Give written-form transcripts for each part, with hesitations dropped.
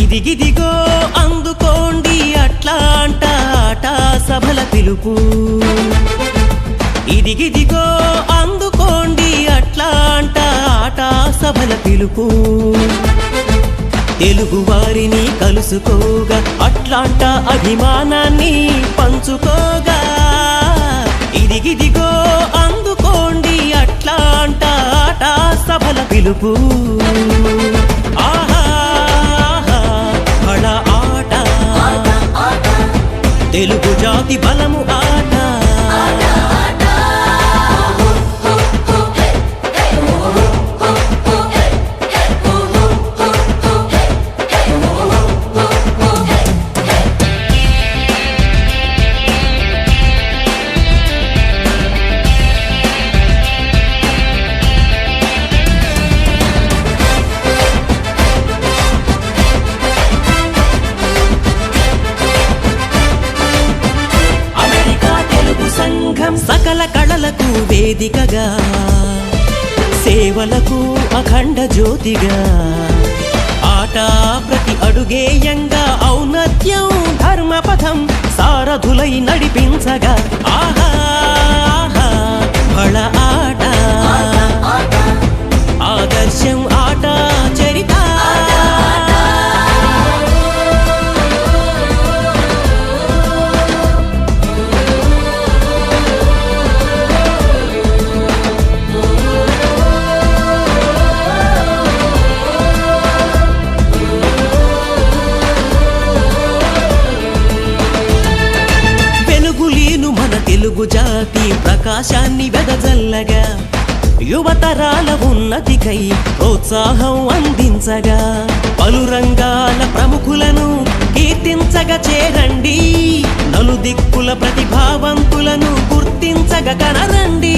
ఇదిగిదిగో అందుకోండి అట్లాంట ఆట సభల పిలుపు. ఇదిగిదిగో అందుకోండి అట్లాంట ఆట సభల పిలుపు. తెలుగు వారిని కలుసుకోగా అట్లాంట అభిమానాన్ని పంచుకోగా. ఇదిగిదిగో అందుకోండి అట్లాంట ఆట సభల పిలుపు. ఆహా ఆట తెలుగు జాతి బలము ఆట. సకల కళలకు వేదికగా, సేవలకు అఖండ జ్యోతిగా, ఆట ప్రతి అడుగేయంగా ఔన్నత్యం ధర్మపథం సారథులై నడిపించగా. ఆహా బళ ఆట ఆదర్శం ఆట చరిత. తెలుగు జాతి ప్రకాశాన్ని వెదజల్లగా, యువతరాల ఉన్నతికై ప్రోత్సాహం అందించగా, పలు రంగాల ప్రముఖులను కీర్తించగా చేరండి. నలుదిక్కుల ప్రతిభావంతులను గుర్తించగా కనరండి.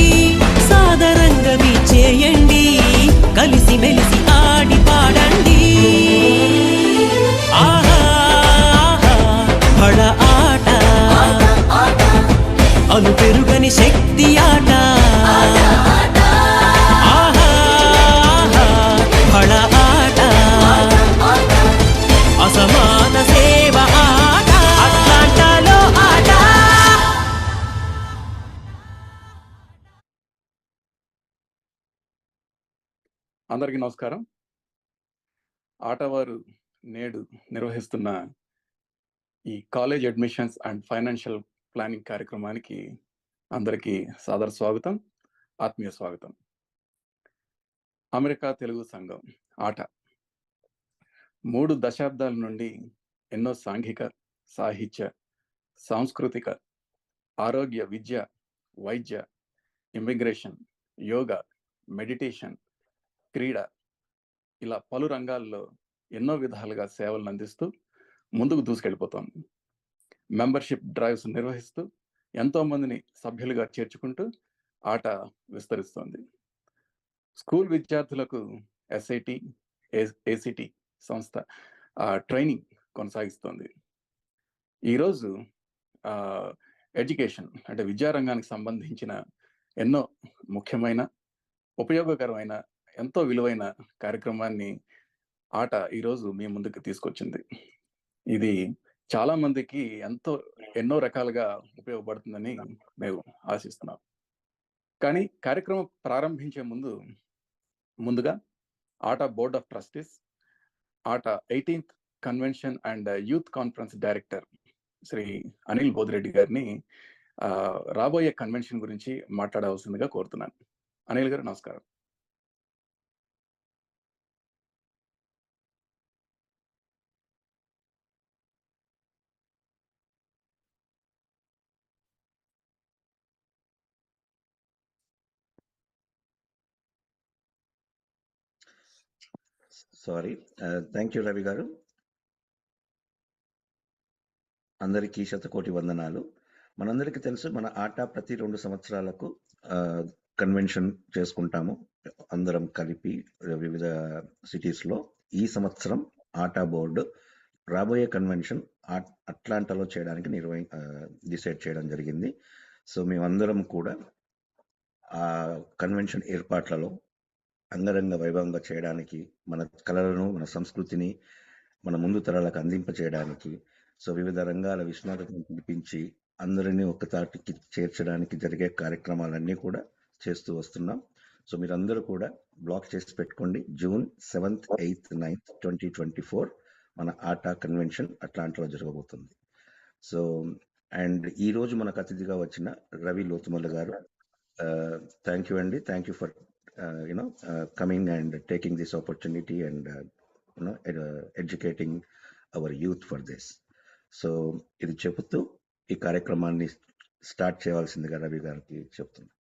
సాదరంగా చేయండి, కలిసి మెలిసి ఆడి పాడండి. ఆహా బళ ఆట అను పెరుగని శక్తి ఆట. ఆహా బళ ఆట అసమాన సేవ ఆట. అట్లాంటాలో ఆట. అందరికీ నమస్కారం. ఆటవారు నేడు నిర్వహిస్తున్న ఈ college admissions and financial planning కార్యక్రమానికి అందరికీ సాదర స్వాగతం, ఆత్మీయ స్వాగతం. అమెరికా తెలుగు సంఘం ఆట 3 దశాబ్దాల నుండి ఎన్నో సాంఘిక, సాహిత్య, సాంస్కృతిక, ఆరోగ్య, విద్య, వైద్య, ఇమిగ్రేషన్, యోగా, మెడిటేషన్, క్రీడ ఇలా పలు రంగాల్లో ఎన్నో విధాలుగా సేవలను అందిస్తూ ముందుకు దూసుకెళ్ళిపోతోంది. మెంబర్షిప్ డ్రైవ్స్ నిర్వహిస్తూ ఎంతో మందిని సభ్యులుగా చేర్చుకుంటూ ఆట విస్తరిస్తోంది. స్కూల్ విద్యార్థులకు SIT, ACT సంస్థ ట్రైనింగ్ కొనసాగిస్తోంది. ఈరోజు ఎడ్యుకేషన్ అంటే విద్యారంగానికి సంబంధించిన ఎన్నో ముఖ్యమైన, ఉపయోగకరమైన, ఎంతో విలువైన కార్యక్రమాన్ని ఆట ఈరోజు మీ ముందుకు తీసుకొచ్చింది. ఇది చాలా మందికి ఎన్నో రకాలుగా ఉపయోగపడుతుందని మేము ఆశిస్తున్నాం. కానీ కార్యక్రమం ప్రారంభించే ముందుగా ఆట board of trustees, ATA 18th convention and youth conference director Shri Anil Bodireddy గారిని రాబోయే కన్వెన్షన్ గురించి మాట్లాడవలసిందిగా కోరుతున్నాను. అనిల్ గారు నమస్కారం. సారీ. థ్యాంక్ యూ రవి గారు. అందరికీ శతకోటి వందనాలు. మనందరికీ తెలుసు, మన ఆట ప్రతి 2 సంవత్సరాలకు కన్వెన్షన్ చేసుకుంటాము అందరం కలిపి వివిధ సిటీస్లో. ఈ సంవత్సరం ఆటా బోర్డు రాబోయే కన్వెన్షన్ అట్లాంటాలో చేయడానికి డిసైడ్ చేయడం జరిగింది. సో మేమందరం కూడా ఆ కన్వెన్షన్ ఏర్పాట్లలో అంగరంగ వైభవంగా చేయడానికి, మన కళలను, మన సంస్కృతిని మన ముందు తరాలకు అందింపచేయడానికి, సో వివిధ రంగాల విశ్వనాథతను పిలిపించి అందరినీ ఒక్కతాటికి చేర్చడానికి జరిగే కార్యక్రమాలన్నీ కూడా చేస్తూ వస్తున్నాం. సో మీరందరూ కూడా బ్లాక్ చేసి పెట్టుకోండి. జూన్ 7th, 8th, 9th, 2024 మన ఆటా కన్వెన్షన్ అట్లాంటిలో జరగబోతుంది. సో అండ్ ఈ రోజు మనకు అతిథిగా వచ్చిన రవి లోతుమల్ల గారు, థ్యాంక్ యూ అండి. Thank you for coming and taking this opportunity and educating hour youth for this. So ఇది చెబుతూ ఈ కార్యక్రమాన్ని స్టార్ట్ చేయవలసిందిగా రవి గారికి చెప్తున్నాను.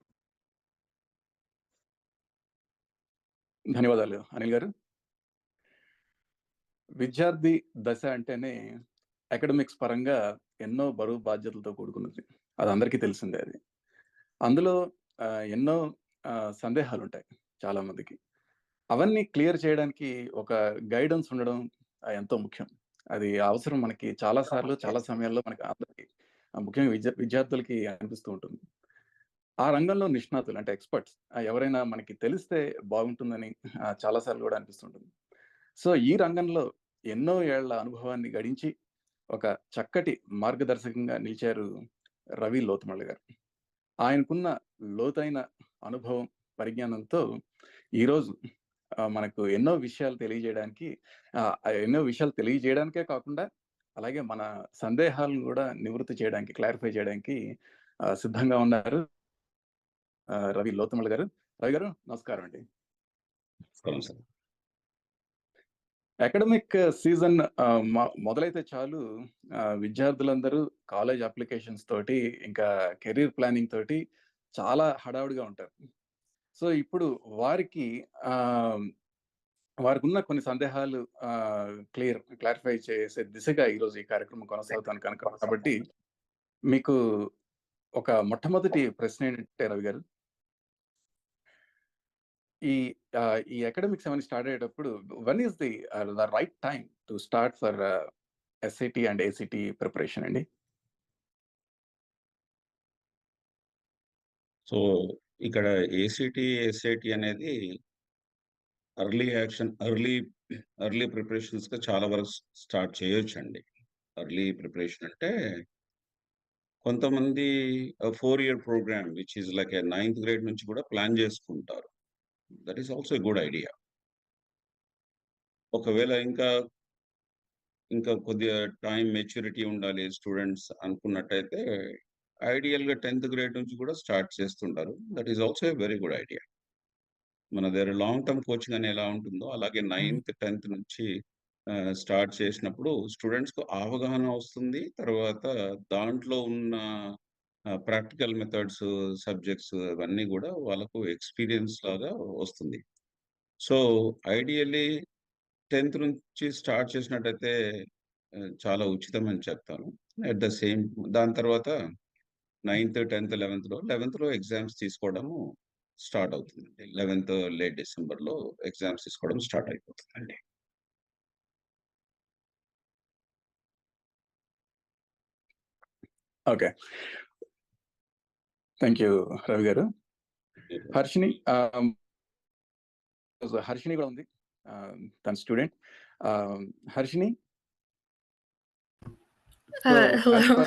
ధన్యవాదాలు అనిల్ గారు. విద్యార్థి దశ అంటేనే అకాడమిక్స్ పరంగా ఎన్నో బరువు బాధ్యతలతో కూడుకున్నది. అది అందరికీ తెలిసిందే. అది అందులో ఎన్నో సందేహాలు ఉంటాయి చాలా మందికి. అవన్నీ క్లియర్ చేయడానికి ఒక గైడెన్స్ ఉండడం ఎంతో ముఖ్యం. అది అవసరం మనకి చాలా సార్లు, చాలా సమయాల్లో మనకి అందరికి, ముఖ్యంగా విద్యార్థులకి అనిపిస్తూ ఉంటుంది. ఆ రంగంలో నిష్ణాతులు అంటే ఎక్స్పర్ట్స్ ఎవరైనా మనకి తెలిస్తే బాగుంటుందని చాలా సార్లు కూడా అనిపిస్తుంటుంది. సో ఈ రంగంలో ఎన్నో ఏళ్ల అనుభవాన్ని గడించి ఒక చక్కటి మార్గదర్శకంగా నిలిచారు రవి లోతుమల్ల గారు. ఆయనకున్న లోతైన అనుభవం, పరిజ్ఞానంతో ఈరోజు మనకు ఎన్నో విషయాలు తెలియజేయడానికే కాకుండా అలాగే మన సందేహాలను కూడా నివృత్తి చేయడానికి, క్లారిఫై చేయడానికి సిద్ధంగా ఉన్నారు రవి లోతుమల్ల గారు. రవి గారు నమస్కారం అండి. అకాడమిక్ సీజన్ మొదలైతే చాలు విద్యార్థులందరూ కాలేజ్ అప్లికేషన్స్ తోటి, ఇంకా కెరీర్ ప్లానింగ్ తోటి చాలా హడావుడిగా ఉంటారు. సో ఇప్పుడు వారికి ఉన్న కొన్ని సందేహాలు క్లారిఫై చేసే దిశగా ఈరోజు ఈ కార్యక్రమం కొనసాగుతాను కనుక, కాబట్టి మీకు ఒక మొట్టమొదటి ప్రశ్న ఏంటంటే రవి గారు, ఈ అకాడమిక్స్ ఏమైనా స్టార్ట్ అయ్యేటప్పుడు one is the right time to start for SAT and ACT preparation అండి? సో ఇక్కడ ఏసిటి, ఎస్ఐటి అనేది ఎర్లీ ప్రిపరేషన్స్ గా చాలా వరకు స్టార్ట్ చేయొచ్చండి. ఎర్లీ ప్రిపరేషన్ అంటే కొంతమంది 4-year program which is like 9th grade నుంచి కూడా ప్లాన్ చేసుకుంటారు. That is also good idea. ఒకవేళ ఇంకా కొద్దిగా టైం మెచ్యూరిటీ ఉండాలి స్టూడెంట్స్ అనుకున్నట్టయితే ఐడియల్ గా 10th grade నుంచి కూడా స్టార్ట్ చేస్తుంటారు. That is also very good idea. మన దగ్గర లాంగ్ టర్మ్ కోచింగ్ అని ఎలా ఉంటుందో అలాగే 9th, 10th నుంచి స్టార్ట్ చేసినప్పుడు స్టూడెంట్స్ కు అవగాహన వస్తుంది. తర్వాత దాంట్లో ఉన్న ప్రాక్టికల్ మెథడ్స్, సబ్జెక్ట్స్ అవన్నీ కూడా వాళ్ళకు ఎక్స్పీరియన్స్ లాగా వస్తుంది. సో ఐడియల్లీ 10th నుంచి స్టార్ట్ చేసినట్టయితే చాలా ఉచితం అని చెప్తాను. అట్ ద సేమ్ దాని తర్వాత 9th, 10th, 11th లో ఎగ్జామ్స్ తీసుకోవడము స్టార్ట్ అవుతుందండి. 11th లేట్ డిసెంబర్లో ఎగ్జామ్స్ తీసుకోవడం స్టార్ట్ అయిపోతుందండి. ఓకే, థ్యాంక్ యూ రవి గారు. హర్షిని కూడా ఉంది, తన student. Harshini, hello.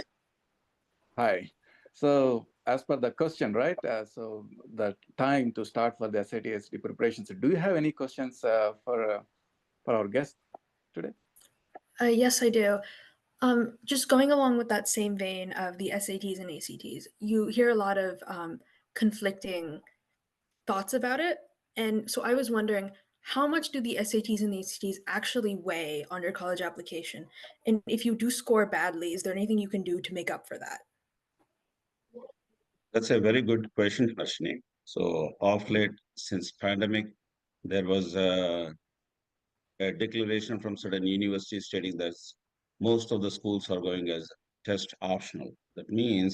Hi. So as per the question, right? So the time to start for the SAT ST preparations. Do you have any questions for our guest today? Yes, I do. Just going along with that same vein of the SATs and ACTs, you hear a lot of conflicting thoughts about it. And so I was wondering, how much do the SATs and ACTs actually weigh on your college application? And if you do score badly, is there anything you can do to make up for that? That's a very good question, Harshini. So of late, since pandemic, there was a declaration from certain universities stating that most of the schools are going as test optional. That means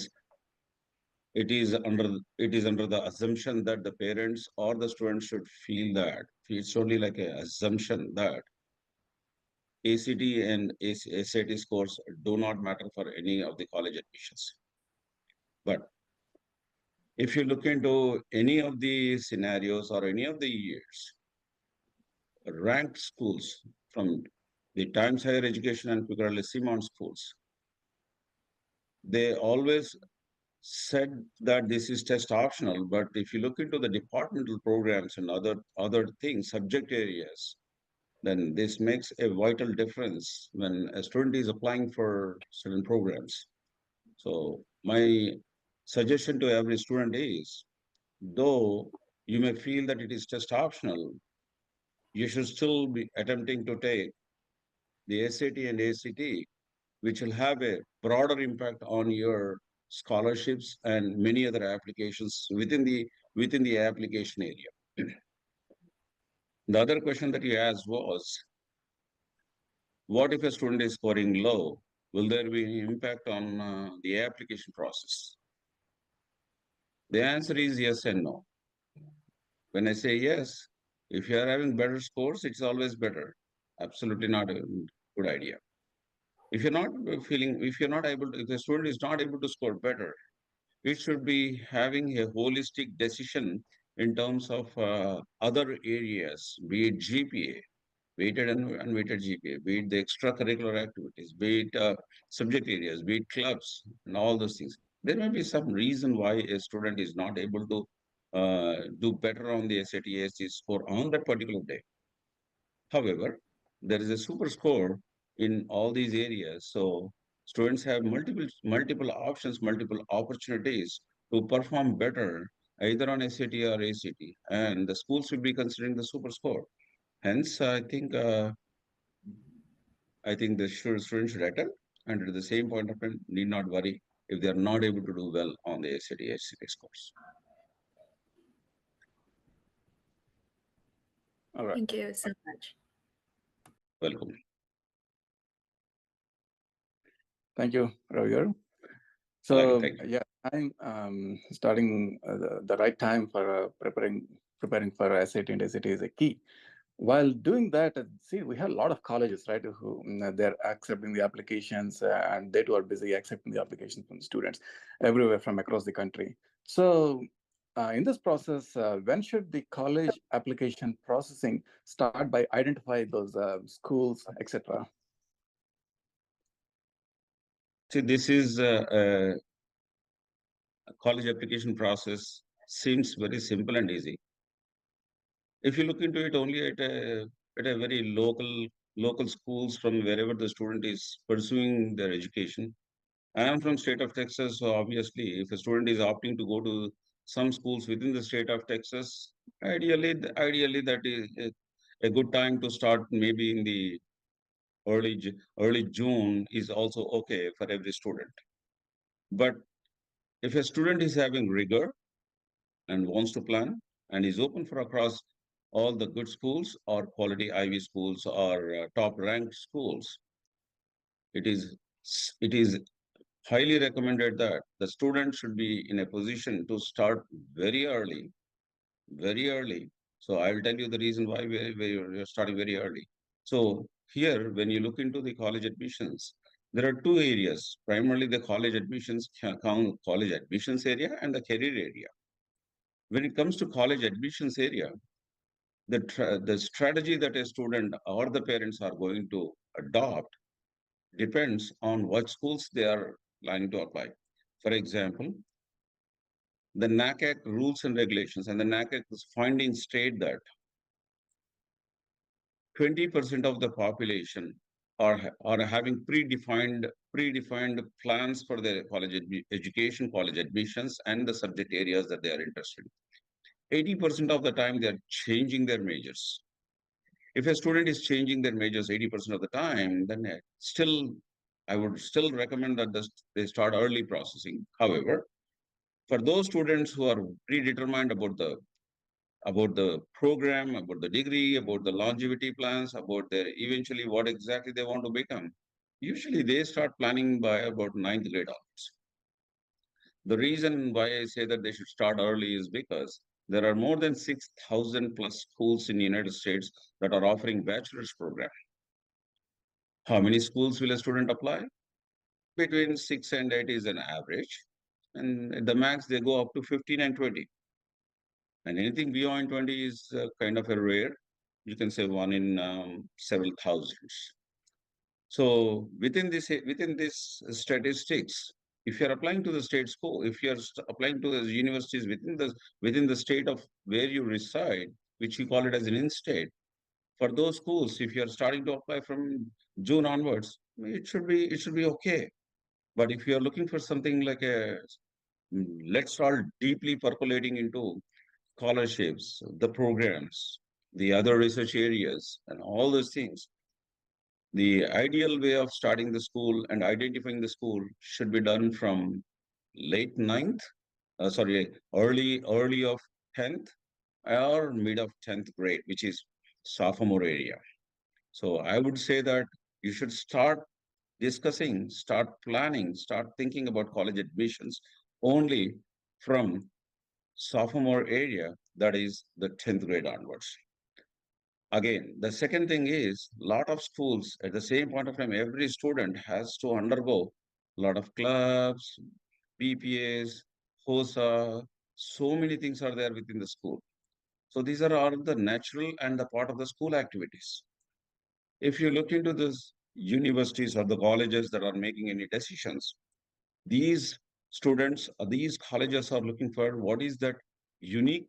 it is under the assumption that the parents or the students should feel that it's only like an assumption that ACT and SAT scores do not matter for any of the college admissions. But if you look into any of the scenarios or any of the years, ranked schools from the Times Higher Education and particularly Simon schools, they always said that this is test optional. But if you look into the departmental programs and other things, subject areas, then this makes a vital difference when a student is applying for certain programs. So my suggestion to every student is, though you may feel that it is just optional, you should still be attempting to take the SAT and ACT, which will have a broader impact on your scholarships and many other applications within the application area. The other question that you asked was, what if a student is scoring low? Will there be any impact on the application process? The answer is yes and no. When I say yes, if you are having better scores, it's always better. Absolutely not a good idea. If you're not if the student is not able to score better, it should be having a holistic decision in terms of other areas, be it GPA, weighted and unweighted GPA, be it the extracurricular activities, be it subject areas, be it clubs, and all those things. There may be some reason why a student is not able to do better on the SAT AST score on that particular day. However, there is a super score in all these areas. So students have multiple options, multiple opportunities to perform better either on SAT or ACT. And the schools should be considering the super score. Hence, I think the students should attempt, and at the same point of time, need not worry if they are not able to do well on the SAT ACT scores. All right. Thank you so much. Welcome. Thank you, Ravi. So Thank you. yeah, I'm starting the right time for preparing for SAT and ACT is a key. While doing that, see, we have a lot of colleges, right, who they're accepting the applications, and they too are busy accepting the applications from students everywhere from across the country. So in this process, when should the college application processing start by identify those schools, etc.? See, this is a college application process seems very simple and easy. If you look into it only at a very local schools from wherever the student is pursuing their education. I am from state of Texas, so obviously, if a student is opting to go to some schools within the state of Texas, ideally that is a good time to start. Maybe in the early June is also okay for every student. But if a student is having rigor and wants to plan and is open for across all the good schools or quality Ivy schools or top ranked schools, it is highly recommended that the student should be in a position to start very early, very early. So I will tell you the reason why we're starting very early. So here, when you look into the college admissions, there are two areas, primarily the college admissions area and the career area. When it comes to college admissions area, the strategy that a student or the parents are going to adopt depends on what schools they are planning to apply. For example, the NACAC rules and regulations and the NACAC findings state that 20% of the population are having predefined plans for their college education, college admissions, and the subject areas that they are interested in. 80% of the time, they are changing their majors. If a student is changing their majors 80% of the time, then I would still recommend that they start early processing. However, for those students who are predetermined about the program, about the degree, about the longevity plans, about their eventually what exactly they want to become, usually they start planning by about 9th grade onwards. The reason why I say that they should start early is because there are more than 6,000 plus schools in the United States that are offering bachelor's program. How many schools will a student apply? Between 6 and 8 is an average. And at the max, they go up to 15 and 20. And anything beyond 20 is kind of a rare. You can say one in several thousands. So within this statistics, if you're applying to the state school, if you're applying to the universities within the state of where you reside, which you call it as an in-state, for those schools, if you're starting to apply from June onwards, it should be okay. But if you're looking for something like let's start deeply percolating into scholarships, the programs, the other research areas, and all those things. The ideal way of starting the school and identifying the school should be done from late ninth, early of 10th or mid of 10th grade, which is sophomore area. So I would say that you should start discussing, start planning, start thinking about college admissions only from sophomore area, that is the 10th grade onwards. Again, the second thing is lot of schools at the same point of time, every student has to undergo a lot of clubs, BPAs, HOSA, so many things are there within the school. So these are all the natural and the part of the school activities. If you look into this universities or the colleges that are making any decisions, these students, these colleges are looking for what is that unique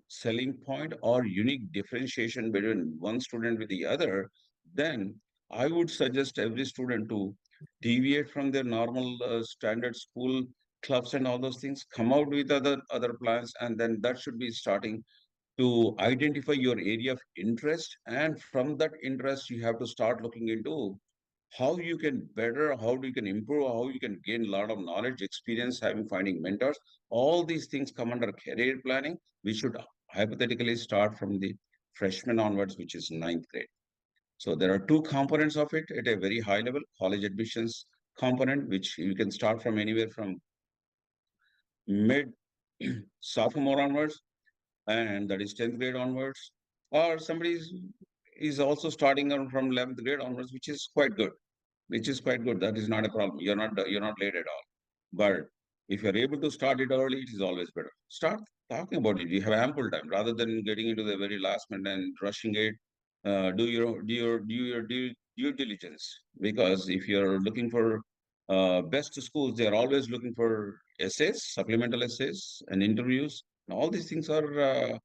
selling point or unique differentiation between one student with the other, then I would suggest every student to deviate from their normal standard school clubs and all those things, come out with other plans, and then that should be starting to identify your area of interest. And from that interest, you have to start looking into how you can better, how you can improve, how you can gain a lot of knowledge, experience, finding mentors. All these things come under career planning. We should hypothetically start from the freshman onwards, which is ninth grade. So there are two components of it at a very high level: college admissions component, which you can start from anywhere from mid sophomore onwards, and that is 10th grade onwards, or somebody is also starting from 11th grade onwards, which is quite good. That is not a problem. You're not late at all. But if you're able to start it early, it is always better. Start talking about it. You have ample time rather than getting into the very last minute and rushing it. Do your due diligence, because if you're looking for best schools, they're always looking for essays, supplemental essays, and interviews. And all these things are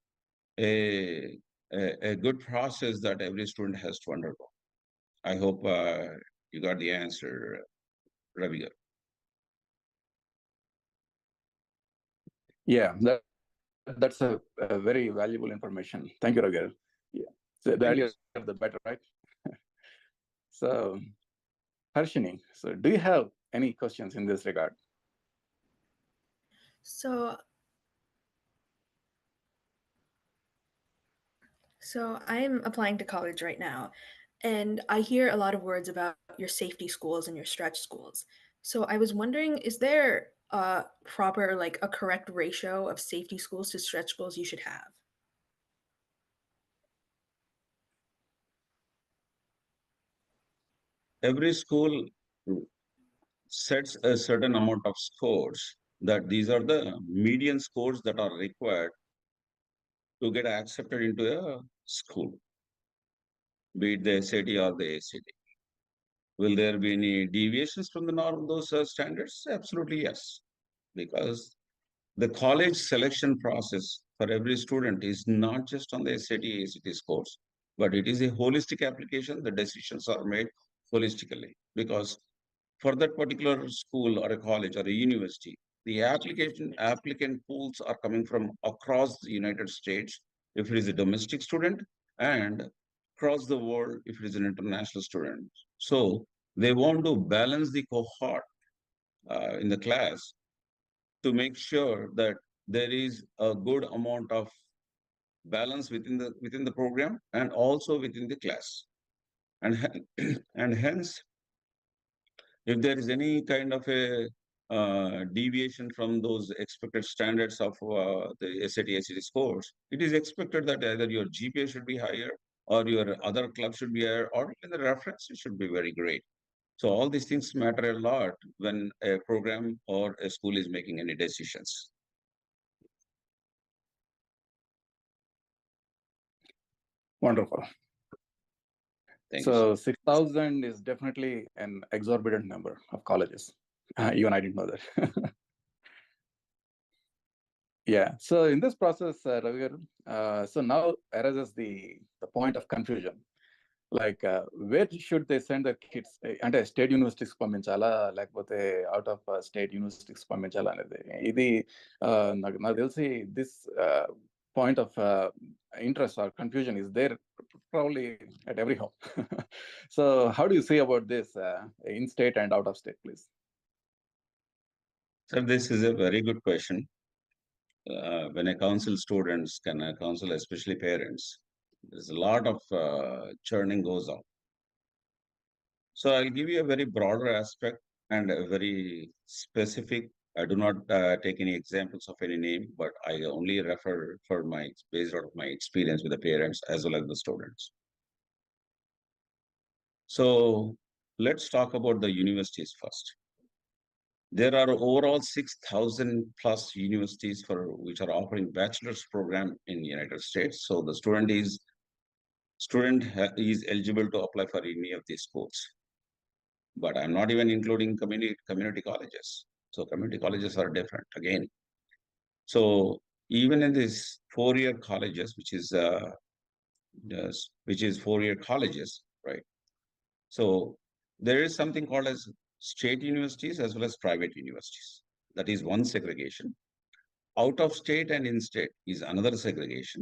a, a good process that every student has to undergo. I hope you got the answer, Ravi. Yeah, that's a very valuable information. Thank you, Ravi. Yeah. So the Thank you. earlier the better, right? So, Harshini, so do you have any questions in this regard? So I'm applying to college right now, and I hear a lot of words about your safety schools and your stretch schools. So I was wondering, is there a proper, like a correct ratio of safety schools to stretch schools you should have? Every school sets a certain amount of scores, that these are the median scores that are required to get accepted into a school, be it the SAT or the ACT. Will there be any deviations from the norm, those standards? Absolutely yes, because the college selection process for every student is not just on the SAT, ACT scores, but it is a holistic application. The decisions are made holistically, because for that particular school or a college or a university, the applicant pools are coming from across the United States if it is a domestic student, and across the world if it is an international student. So they want to balance the cohort in the class to make sure that there is a good amount of balance within the program and also within the class. And and hence, if there is any kind of a deviation from those expected standards of the SAT, ACT scores, it is expected that either your GPA should be higher or your other club should be higher, or even the reference should be very great. So all these things matter a lot when a program or a school is making any decisions. Wonderful. Thank you, sir. So 6,000 is definitely an exorbitant number of colleges. Even I didn't know that. Yeah. So in this process, Ravi garu, so now arises the point of confusion. Like, where should they send their kids? అంటే state universities పంపించాలా లేకపోతే out of state universities పంపించాలా అనేది ఇది నాకు తెలిసి this point of interest or confusion is there probably at every home. So how do you say about this in state and out of state, please? Sir, this is a very good question. When I counsel students, can I counsel especially parents, there's a lot of churning goes on. So I'll give you a very broader aspect and a very specific. I do not take any examples of any name, but I only refer for based out of my experience with the parents as well as the students. So let's talk about the universities first. There are overall 6,000 plus universities for which are offering bachelor's program in the United States. So the student is eligible to apply for any of these schools. But I'm not even including community colleges. So community colleges are different again. So even in these 4-year colleges, which is 4-year colleges, right? So there is something called as state universities as well as private universities. That is one segregation. Out of state and in state is another segregation.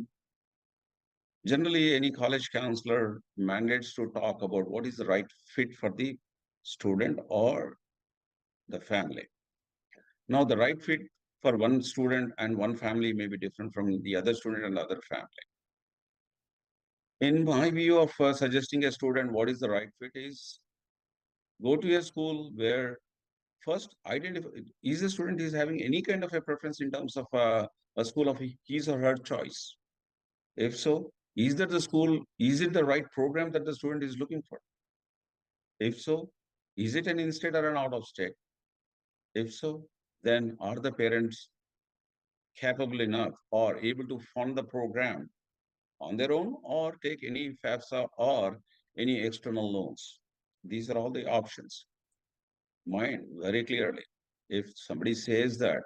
Generally, any college counselor mandates to talk about what is the right fit for the student or the family. Now, the right fit for one student and one family may be different from the other student and the other family. In my view of suggesting a student what is the right fit is go to a school where first identify is the student is having any kind of a preference in terms of a school of his or her choice. If so, is that the school, is it the right program that the student is looking for? If so, is it an in-state or an out-of-state? If so, then are the parents capable enough or able to fund the program on their own or take any FAFSA or any external loans? These are all the options. Mind very clearly. If somebody says that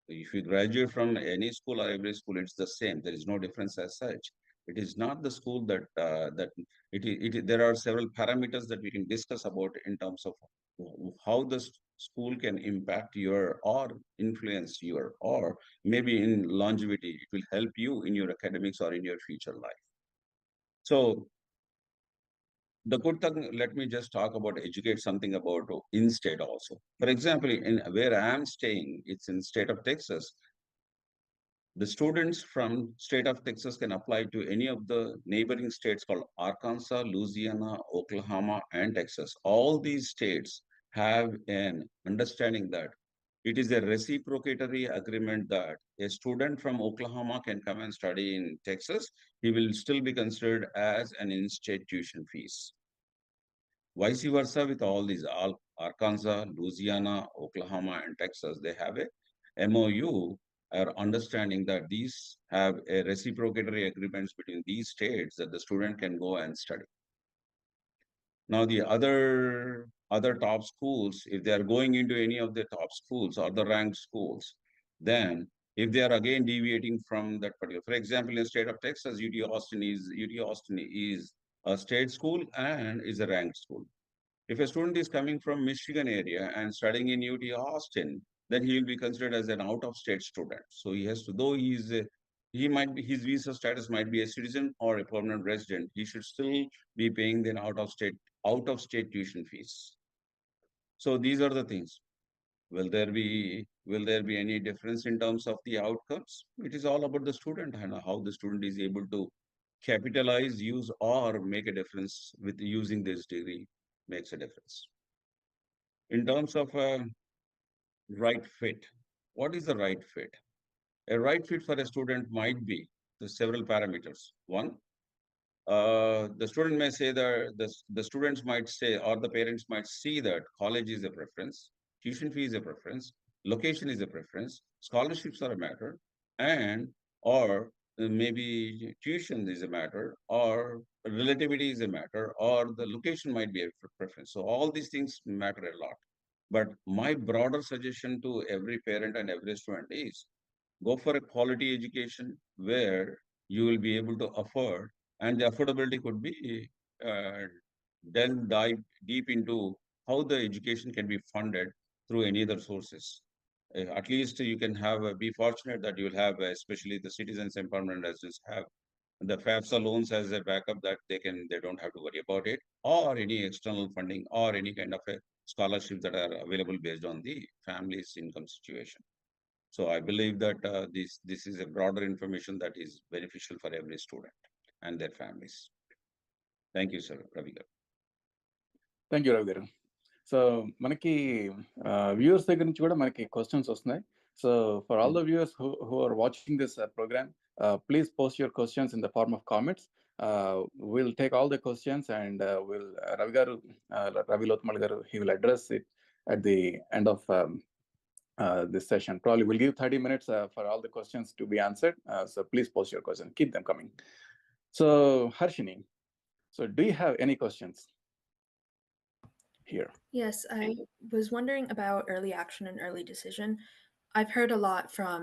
if you graduate from any school or every school, it's the same. There is no difference as such. It is not the school that there are several parameters that we can discuss about in terms of how the school can impact your or influence your or maybe in longevity it will help you in your academics or in your future life. So the good thing, let me just talk about educate something about in-state also. For example, in where I am staying, it's in state of Texas. The students from state of Texas can apply to any of the neighboring states called Arkansas, Louisiana, Oklahoma, and Texas. All these states have an understanding that it is a reciprocatory agreement that a student from Oklahoma can come and study in Texas. He will still be considered as an in-state tuition fees. Vice versa with all these, Arkansas, Louisiana, Oklahoma, and Texas, they have a MOU or understanding that these have a reciprocatory agreements between these states that the student can go and study. Now, the other top schools, if they are going into any of the top schools or the ranked schools, then if they are again deviating from that particular, for example, in the state of Texas, UT Austin is a state school and is a ranked school. If a student is coming from Michigan area and studying in UT Austin, then he will be considered as an out-of-state student. So he has to, though he might be, his visa status might be a citizen or a permanent resident, he should still be paying the out-of-state tuition fees. So these are the things. Will there be any difference in terms of the outcomes? It is all about the student and how the student is able to capitalize, use, or make a difference with using this degree makes a difference. In terms of right fit. What is the right fit? A right fit for a student might be the several parameters. One, the student may say that the students might say, or the parents might see that college is a preference, tuition fee is a preference, location is a preference, scholarships are a matter, and or maybe tuition is a matter, or relativity is a matter, or the location might be a preference. So all these things matter a lot. But my broader suggestion to every parent and every student is go for a quality education where you will be able to afford, and the affordability could be uh, then dive deep into how the education can be funded through any other sources. At least you can have be fortunate that you will have, especially the citizens empowerment residents have the FAFSA loans as a backup that they don't have to worry about it, or any external funding or any kind of a scholarship that are available based on the family's income situation. So I believe that this is a broader information that is beneficial for every student and their families. Thank you, sir, Ravi garu. Thank you Ravi గారు. So మనకి viewers దగ్గర నుంచి కూడా మనకి questions వస్తున్నాయి. So for all the viewers who are watching this program, please post your questions in the form of comments. Will take all the questions and will Ravi గారు, రవి లోత్మల్ గారు, he will address it at the end of this session. Probably we'll give 30 minutes for all the questions to be answered. So please post your questions. Keep them coming. So Harshini, so do you have any questions here? Yes, I was wondering about early action and early decision. I've heard a lot from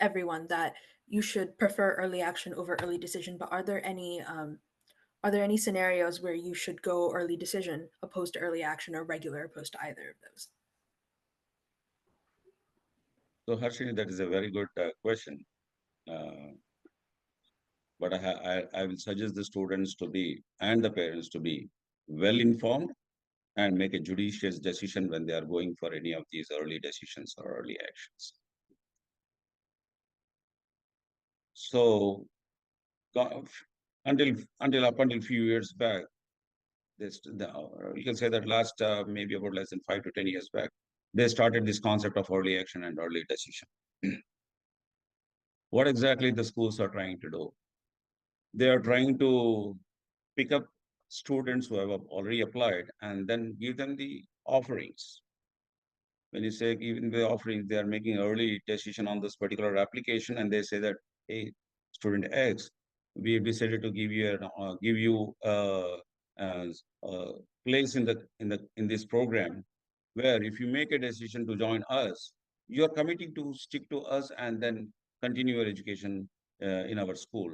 everyone that you should prefer early action over early decision, but are there any scenarios where you should go early decision opposed to early action, or regular opposed to either of those? So Harshini, that is a very good question. But I will suggest the students to be and the parents to be well informed and make a judicious decision when they are going for any of these early decisions or early actions. So until few years back, you can say that last maybe about less than 5 to 10 years back, they started this concept of early action and early decision. What exactly the schools are trying to do? They are trying to pick up students who have already applied and then give them the offerings. When you say even the offerings, they are making early decision on this particular application, and they say that, hey, student X, we have decided to give you a place in this program, where if you make a decision to join us, you are committing to stick to us and then continue your education in our school,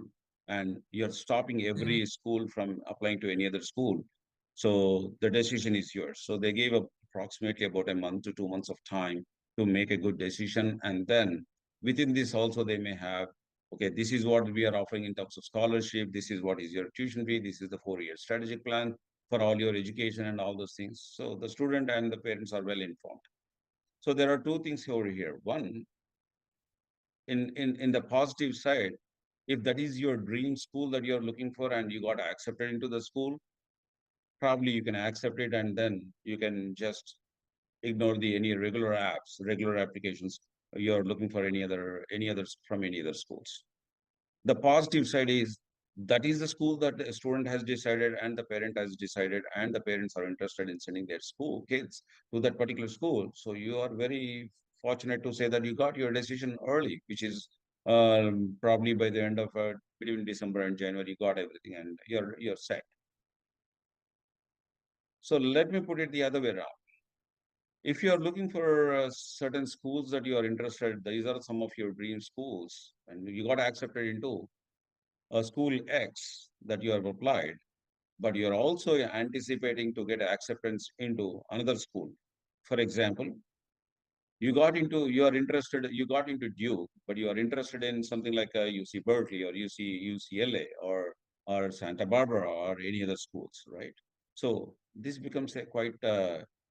and you're stopping every school from applying to any other school. So the decision is yours. So they gave approximately about a month to 2 months of time to make a good decision, and then within this also they may have, okay, this is what we are offering in terms of scholarship, this is what is your tuition fee, this is the 4-year strategic plan for all your education and all those things. So the student and the parents are well informed. So there are two things over here. One, in the positive side, if that is your dream school that you're looking for and you got accepted into the school, probably you can accept it, and then you can just ignore the any regular applications you're looking for any others from any other schools. The positive side is that is the school that the student has decided and the parent has decided, and the parents are interested in sending their school kids to that particular school. So you are very fortunate to say that you got your decision early, which is probably by the end of between December and January, you got everything and you're set. So let me put it the other way around. If you are looking for certain schools that you are interested, these are some of your dream schools, and you got accepted into a school X that you have applied, but you're also anticipating to get acceptance into another school. For example, you got into Duke, but you are interested in something like UC Berkeley or UCLA or Santa Barbara or any other schools, right? So this becomes a quite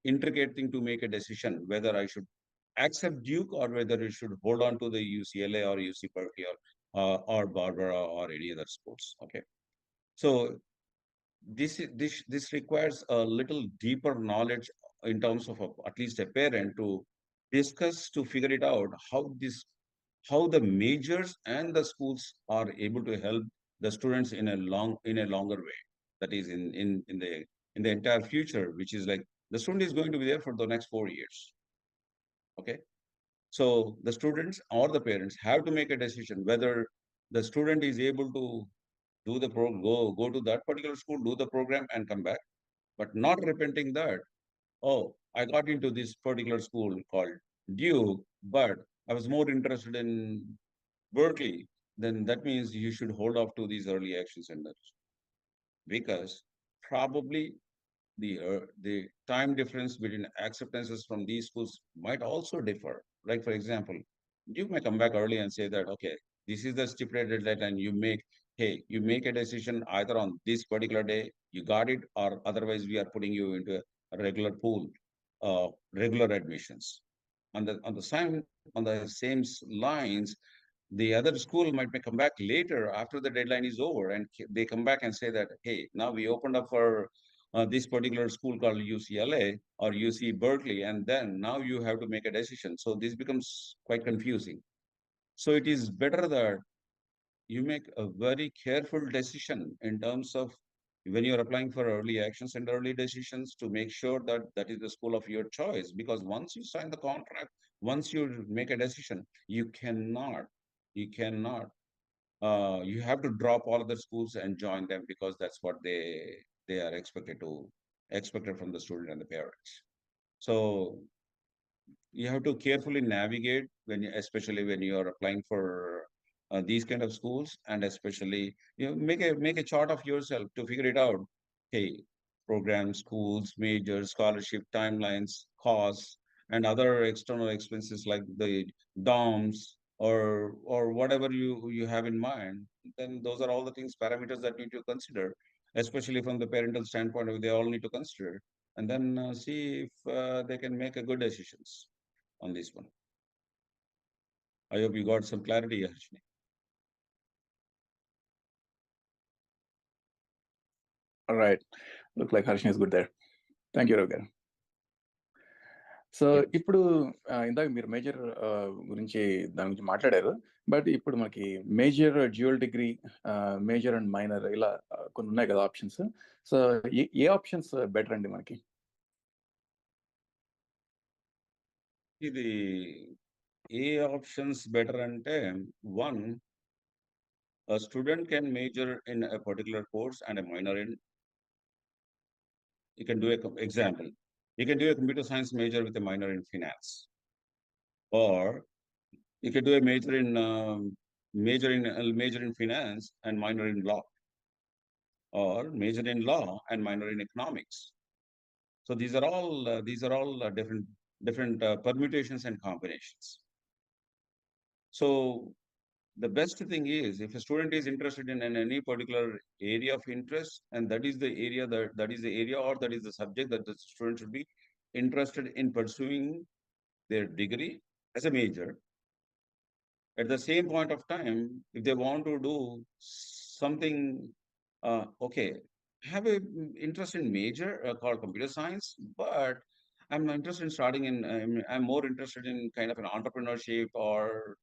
intricate thing to make a decision whether I should accept Duke or whether you should hold on to the UCLA or UC Berkeley or Barbara or any other schools. Okay, so this requires a little deeper knowledge in terms of at least a parent to discuss to figure it out how the majors and the schools are able to help the students in a longer way. That is in the entire future, which is like the student is going to be there for the next 4 years. Okay. So the students or the parents have to make a decision whether the student is able to go to that particular school, do the program and come back, but not repenting that, oh, I got into this particular school called Duke, but I was more interested in Berkeley. Then that means you should hold off to these early action centers, because probably the time difference between acceptances from these schools might also differ. Like for example, you may come back early and say that, okay, this is the stipulated deadline. You make a decision either on this particular day, you got it, or otherwise we are putting you into a regular pool, regular admissions. On the same lines, the other school might may come back later after the deadline is over, and they come back and say that, hey, now we opened up for this particular school called UCLA or UC Berkeley, and then now you have to make a decision. So this becomes quite confusing. So it is better that you make a very careful decision in terms of when you're applying for early actions and early decisions, to make sure that that is the school of your choice. Because once you sign the contract, once you make a decision, you cannot you have to drop all other schools and join them, because that's what they are expected from the student and the parents. So you have to carefully navigate especially when you are applying for these kind of schools, and especially make a chart of yourself to figure it out. Hey, programs, schools, majors, scholarship, timelines, costs, and other external expenses like the DOMs or whatever you have in mind. Then those are all the things, parameters that need to consider, especially from the parental standpoint. They all need to consider, and then see if they can make a good decisions on this one. I hope you got some clarity, Harshini. All right. Look like Harshan is good there. Thank you, Ravi garu. So ఇప్పుడు ఇందాక మీరు major గురించి దాని గురించి మాట్లాడారు. But ఇప్పుడు మనకి major, dual degree, major and minor ఇలా కొన్ని ఉన్నాయి కదా ఆప్షన్స్. సో ఏ ఆప్షన్స్ బెటర్ అండి మనకి? ఇది ఏ ఆప్షన్స్ బెటర్ అంటే, one, a student can major in a particular course and a minor in, you can do example, you can do a computer science major with a minor in finance, or you can do a major in finance and minor in law, or major in law and minor in economics. So these are all different permutations and combinations. So the best thing is, if a student is interested in any particular area of interest, and that is the area or that is the subject that the student should be interested in pursuing their degree as a major. At the same point of time, if they want to do something, okay, have a interest in major called computer science, but I'm interested in starting in, I'm more interested in kind of an entrepreneurship, or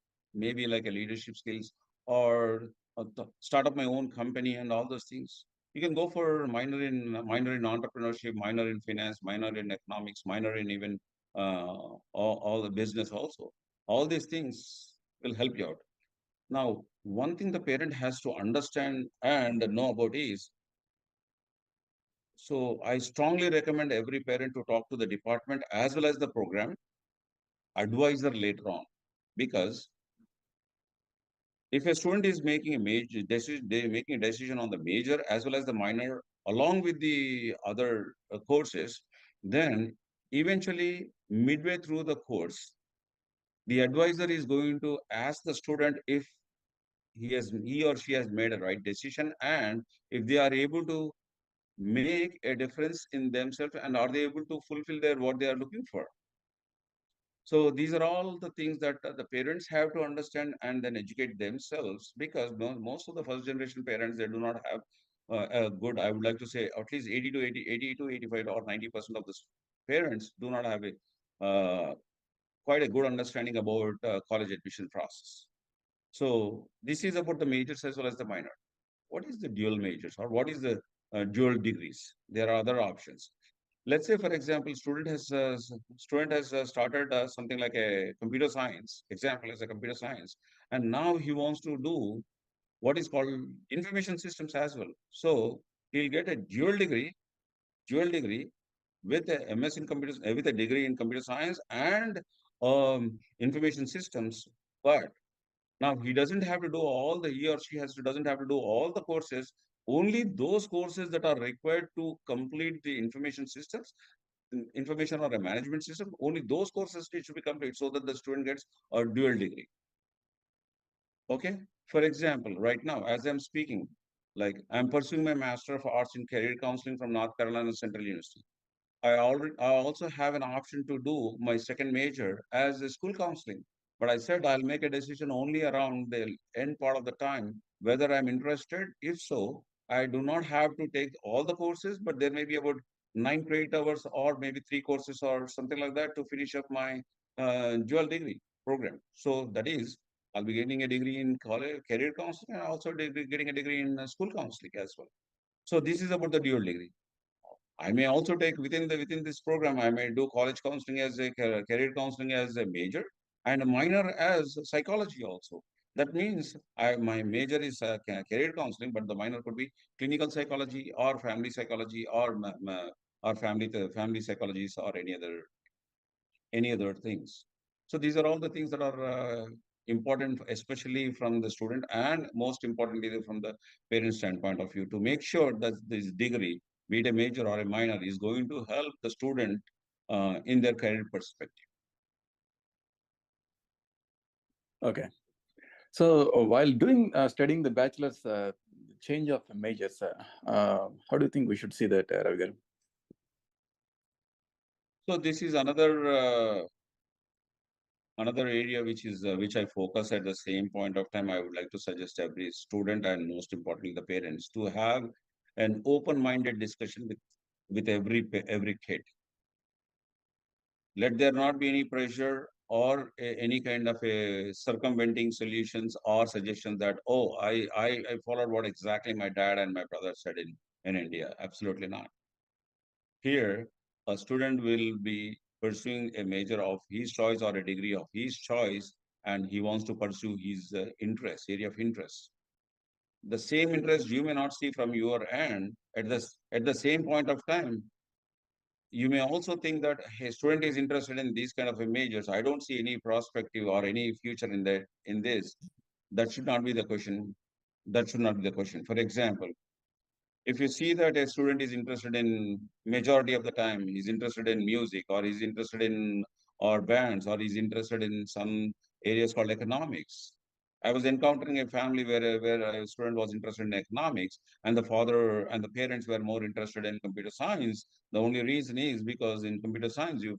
maybe like a leadership skills, or start up my own company and all those things. You can go for minor in entrepreneurship, minor in finance, minor in economics, minor in even all the business also. All these things will help you out. Now, one thing the parent has to understand and know about is, so I strongly recommend every parent to talk to the department as well as the program advisor later on. Because if a student is making a major decision, they're making a decision on the major as well as the minor, along with the other courses, then eventually midway through the course, the advisor is going to ask the student if he or she has made a right decision, and if they are able to make a difference in themselves, and are they able to fulfill what they are looking for. So these are all the things that the parents have to understand and then educate themselves, because most of the first generation parents, they do not have a good, I would like to say at least 80 to 85 or 90% of the parents do not have a quite a good understanding about college admission process. So this is about the majors as well as the minor. What is the dual majors or what is the dual degrees? There are other options. Let's say, for example, student has started something like a computer science. Example is a computer science, and now he wants to do what is called information systems as well. So he'll get a dual degree with a MS in computer, with a degree in computer science and information systems. But now he doesn't have to do all the he or she has to doesn't have to do all the courses. Only those courses that are required to complete the information systems, information or a management system. Only those courses need to be complete so that the student gets a dual degree. Okay. For example, right now, as I'm speaking, like I'm pursuing my Master of Arts in Career Counseling from North Carolina Central University. I also have an option to do my second major as a school counseling. But I said I'll make a decision only around the end part of the time, whether I'm interested. If so, I do not have to take all the courses, but there may be about 9 credit hours or maybe 3 courses or something like that to finish up my dual degree program. So that is, I'll be getting a degree in college, career counseling and also getting a degree in school counseling as well. So this is about the dual degree. I may also take within this program, I may do college counseling as a career counseling as a major and a minor as psychology also. That means my major is career counseling, but the minor could be clinical psychology or family psychology or or family psychologies or any other things. So these are all the things that are important, especially from the student and most importantly from the parent standpoint of view, to make sure that this degree, be it a major or a minor, is going to help the student in their career perspective. Okay. So while studying the bachelor's, change of majors, how do you think we should see that, Ravi garu? So this is another area which I focus at the same point of time. I would like to suggest every student and most importantly the parents to have an open-minded discussion with every kid. Let there not be any pressure or any kind of a circumventing solutions or suggestions that, oh, I followed what exactly my dad and my brother said in India. Absolutely not. Here, a student will be pursuing a major of his choice or a degree of his choice, and he wants to pursue his area of interest. The same interest you may not see from your end at the same point of time. You may also think that a student is interested in these kind of majors. I don't see any prospective or any future in this. That should not be the question. That should not be the question. For example, if you see that a student is interested in majority of the time, he's interested in music or he's interested in or bands or he's interested in some areas called economics. I was encountering a family where a student was interested in economics and the father and the parents were more interested in computer science. The only reason is because in computer science, you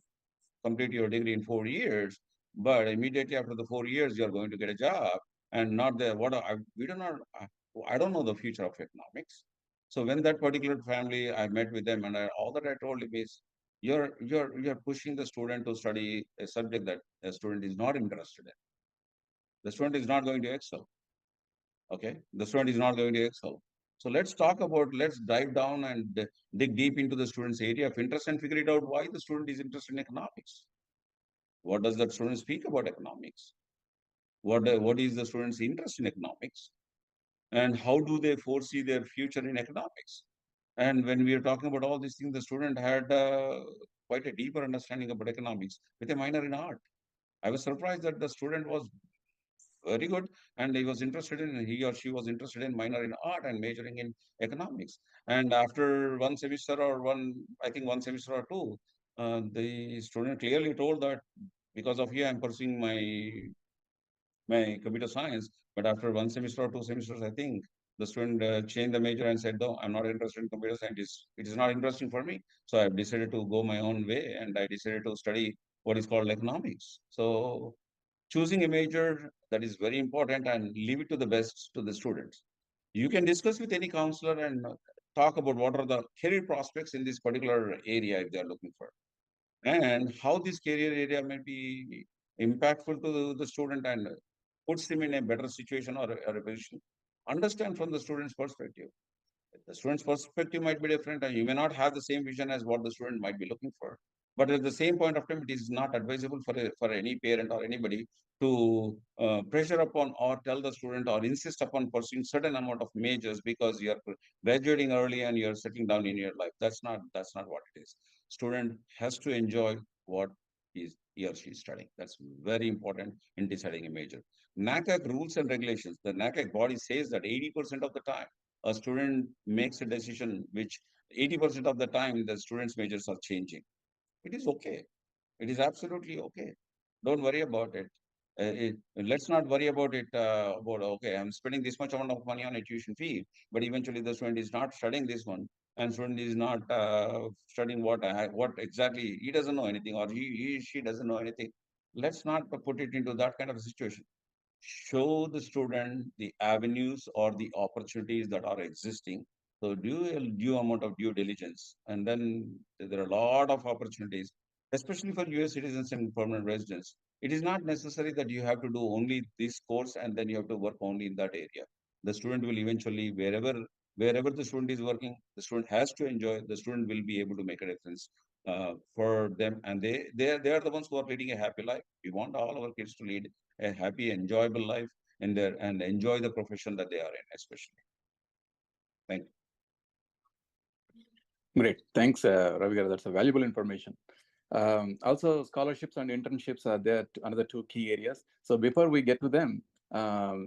complete your degree in 4 years, but immediately after the 4 years, you're going to get a job and not the, we do not, I don't know the future of economics. So when that particular family, I met with them and all that I told him is, you're pushing the student to study a subject that a student is not interested in. The student is not going to excel. Okay, the student is not going to excel. So let's dive down and dig deep into the student's area of interest and figure it out why the student is interested in economics. What does that student speak about economics? What is the student's interest in economics? And how do they foresee their future in economics? And when we are talking about all these things, the student had quite a deeper understanding about economics with a minor in art. I was surprised that the student was very good and he or she was interested in minor in art and majoring in economics. And after one semester or I think 1 semester or two, the student clearly told that because of you, I'm pursuing my computer science. But after 1 semester or 2 semesters, I think the student changed the major and said, no, I'm not interested in computer science. It is not interesting for me. So I've decided to go my own way and I decided to study what is called economics. So choosing a major, that is very important, and leave it to the best to the students. You can discuss with any counselor and talk about what are the career prospects in this particular area if they are looking for, and how this career area may be impactful to the student and puts him in a better situation or a position. Understand from the student's perspective. The student's perspective might be different, and you may not have the same vision as what the student might be looking for. But at the same point of time, it is not advisable for any parent or anybody to pressure upon or tell the student or insist upon pursuing certain amount of majors because you are graduating early and you are settling down in your life. That's not what it is. Student has to enjoy what he or she is studying. That's very important in deciding a major. NACAC rules and regulations. The NACAC body says that 80% of the time a student makes a decision which 80% of the time the students' majors are changing. It is okay. It is absolutely okay. Don't worry about it. Let's not worry about it. About okay, I'm spending this much amount of money on a tuition fee, but eventually the student is not studying this one, and student is not studying what exactly he doesn't know anything, or she doesn't know anything. Let's not put it into that kind of a situation. Show the student the avenues or the opportunities that are existing. So do a due amount of due diligence, and then there are a lot of opportunities, especially for US citizens and permanent residents. It is not necessary that you have to do only this course and then you have to work only in that area. The student will eventually, wherever the student is working, the student has to enjoy. The student will be able to make a difference for them, and they are the ones who are leading a happy life. We want all our kids to lead a happy, enjoyable life in there and enjoy the profession that they are in, especially. Thank you. Great. Thanks, Ravi garu. That's a valuable information. Also, scholarships and internships are there, another two key areas. So before we get to them,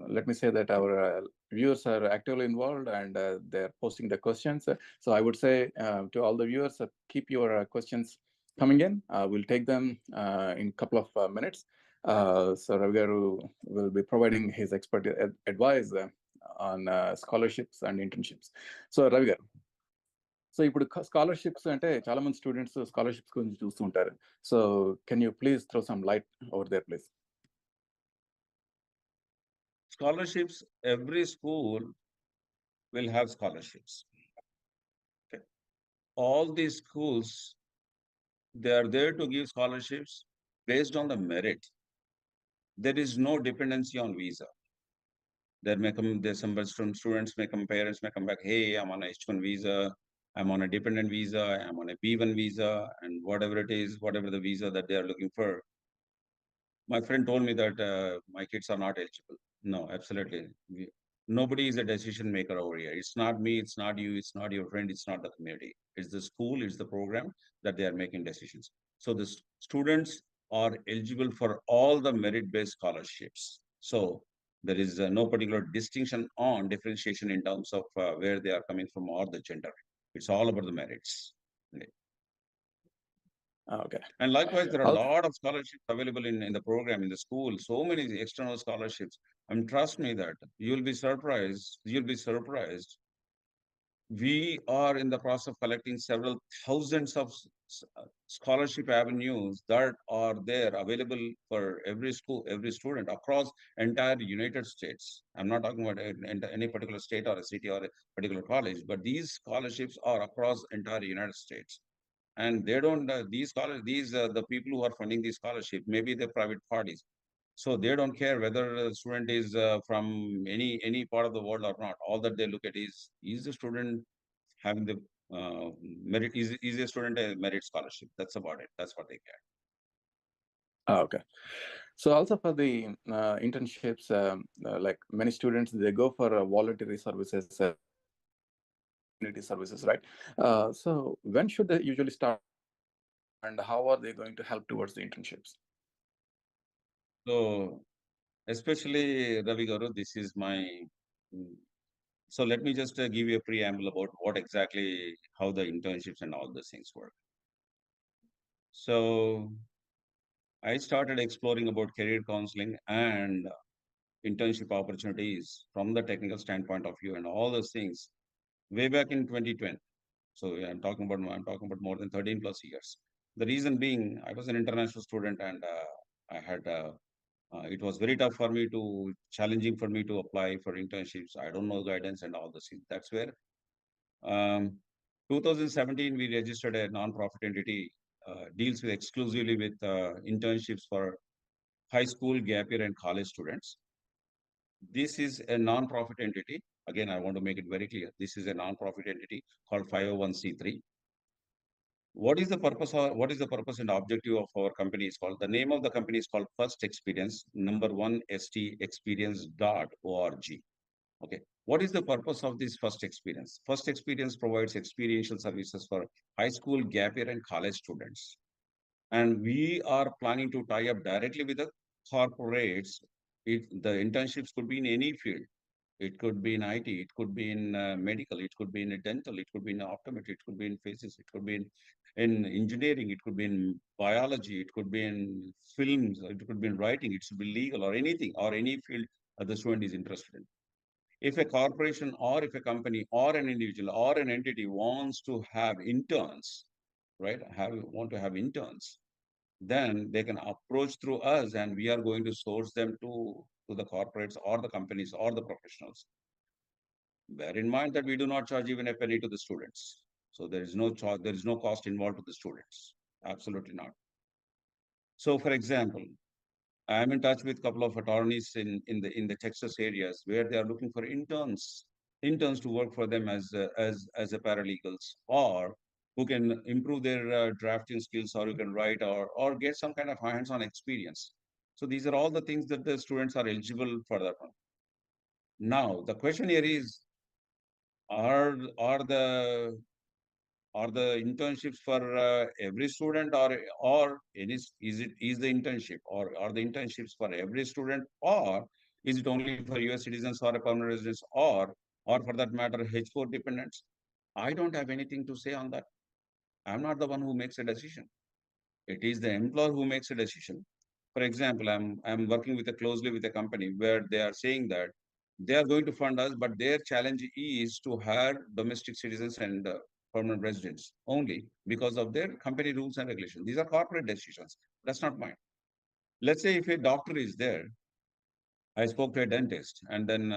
let me say that our viewers are actively involved and they're posting the questions. So I would say to all the viewers, keep your questions coming in. We'll take them in a couple of minutes. So Ravi garu will be providing his expert advice on scholarships and internships. So Ravi garu, so ఇప్పుడు scholarships అంటే చాలా మంది students scholarships గురించి చూస్తూ ఉంటారు. So can you please throw some light over there please? Scholarships, every school will have scholarships. Okay. All these schools, they are there to give scholarships based on the merit. There is no dependency on visa. There's some students may come, parents may come back, hey, I'm on a H1 visa, I'm on a dependent visa, I'm on a B1 visa, and whatever it is, whatever the visa that they are looking for. My friend told me that my kids are not eligible. No, absolutely. Nobody is a decision maker over here. It's not me, it's not you, it's not your friend, it's not the community. It's the school, it's the program that they are making decisions. So the students are eligible for all the merit-based scholarships. So there is no particular distinction on differentiation in terms of where they are coming from or the gender. It's all about the merits. Okay. And likewise, there are a lot of scholarships available in the program, in the school, so many external scholarships. And trust me that you'll be surprised. You'll be surprised. We are in the process of collecting several thousands of scholarship avenues that are there available for every school, every student across entire United States. I'm not talking about any particular state or a city or a particular college, but these scholarships are across entire United States. And they don't these scholars, these the people who are funding these scholarship, maybe the private parties. So they don't care whether a student is from any part of the world or not. All that they look at is the student having the merit, is a student a merit scholarship. That's about it. That's what they care. Okay. So also for the internships, like many students, they go for voluntary services, community services, right? So when should they usually start, and how are they going to help towards the internships? So especially Ravi Garu, this is my so let me just give you a preamble about what exactly how the internships and all those things work. So I started exploring about career counseling and internship opportunities from the technical standpoint of view and all those things way back in 2020. So yeah, I'm talking about more than 13 plus years. The reason being, I was an international student and I had it was very tough for me to challenging for me to apply for internships. I don't know guidance and all those things. That's where um, 2017 we registered a non-profit entity deals with exclusively with internships for high school, gap year, and college students. This is a non-profit entity. Again, I want to make it very clear. This is a non-profit entity called 501(c)(3). What is the purpose and objective of our company is called? The name of the company is called First Experience, number one, stexperience.org. Okay. What is the purpose of this First Experience? First Experience provides experiential services for high school, gap year, and college students. And we are planning to tie up directly with the corporates. The internships could be in any field. It could be in IT, it could be in medical, it could be in dental, it could be in optometry, it could be in physics, it could be in engineering, it could be in biology, it could be in films, it could be in writing, it should be legal or anything or any field the student is interested in. If a corporation or if a company or an individual or an entity wants to have interns, right, want to have interns, then they can approach through us and we are going to source them to the corporates or the companies or the professionals. Bear in mind that we do not charge even a penny to the students. So there is no charge, there is no cost involved to the students. Absolutely not. So for example, I am in touch with a couple of attorneys in the Texas areas where they are looking for interns to work for them as a paralegals, or who can improve their drafting skills, or who can write or get some kind of hands-on experience. So these are all the things that the students are eligible for that one. Now the question here is, are the internships for every student, or is the internship, or are the internships for every student, or is it only for US citizens or a permanent residents, or for that matter H4 dependents? I don't have anything to say on that. I'm not the one who makes a decision. It is the employer who makes a decision. For example, I'm working closely with a company where they are saying that they are going to fund us, but their challenge is to hire domestic citizens and permanent residents only because of their company rules and regulations. These are corporate decisions. That's not mine. Let's say if a doctor is there, I spoke to a dentist, and then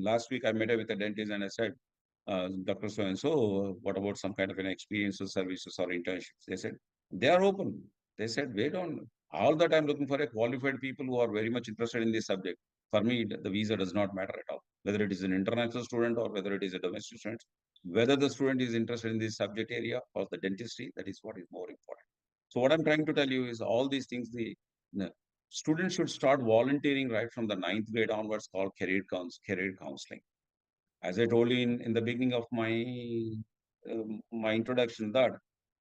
last week I met with a dentist and I said, Dr. So and so, what about some kind of an experience or services or internships? They said they are open. They said, wait on. All that I'm looking for a qualified people who are very much interested in this subject. For me, the visa does not matter at all. Whether it is an international student or whether it is a domestic student, whether the student is interested in this subject area or the dentistry, that is what is more important. So what I'm trying to tell you is all these things, the students should start volunteering right from the ninth grade onwards, called career counseling. As I told you in the beginning of my introduction, that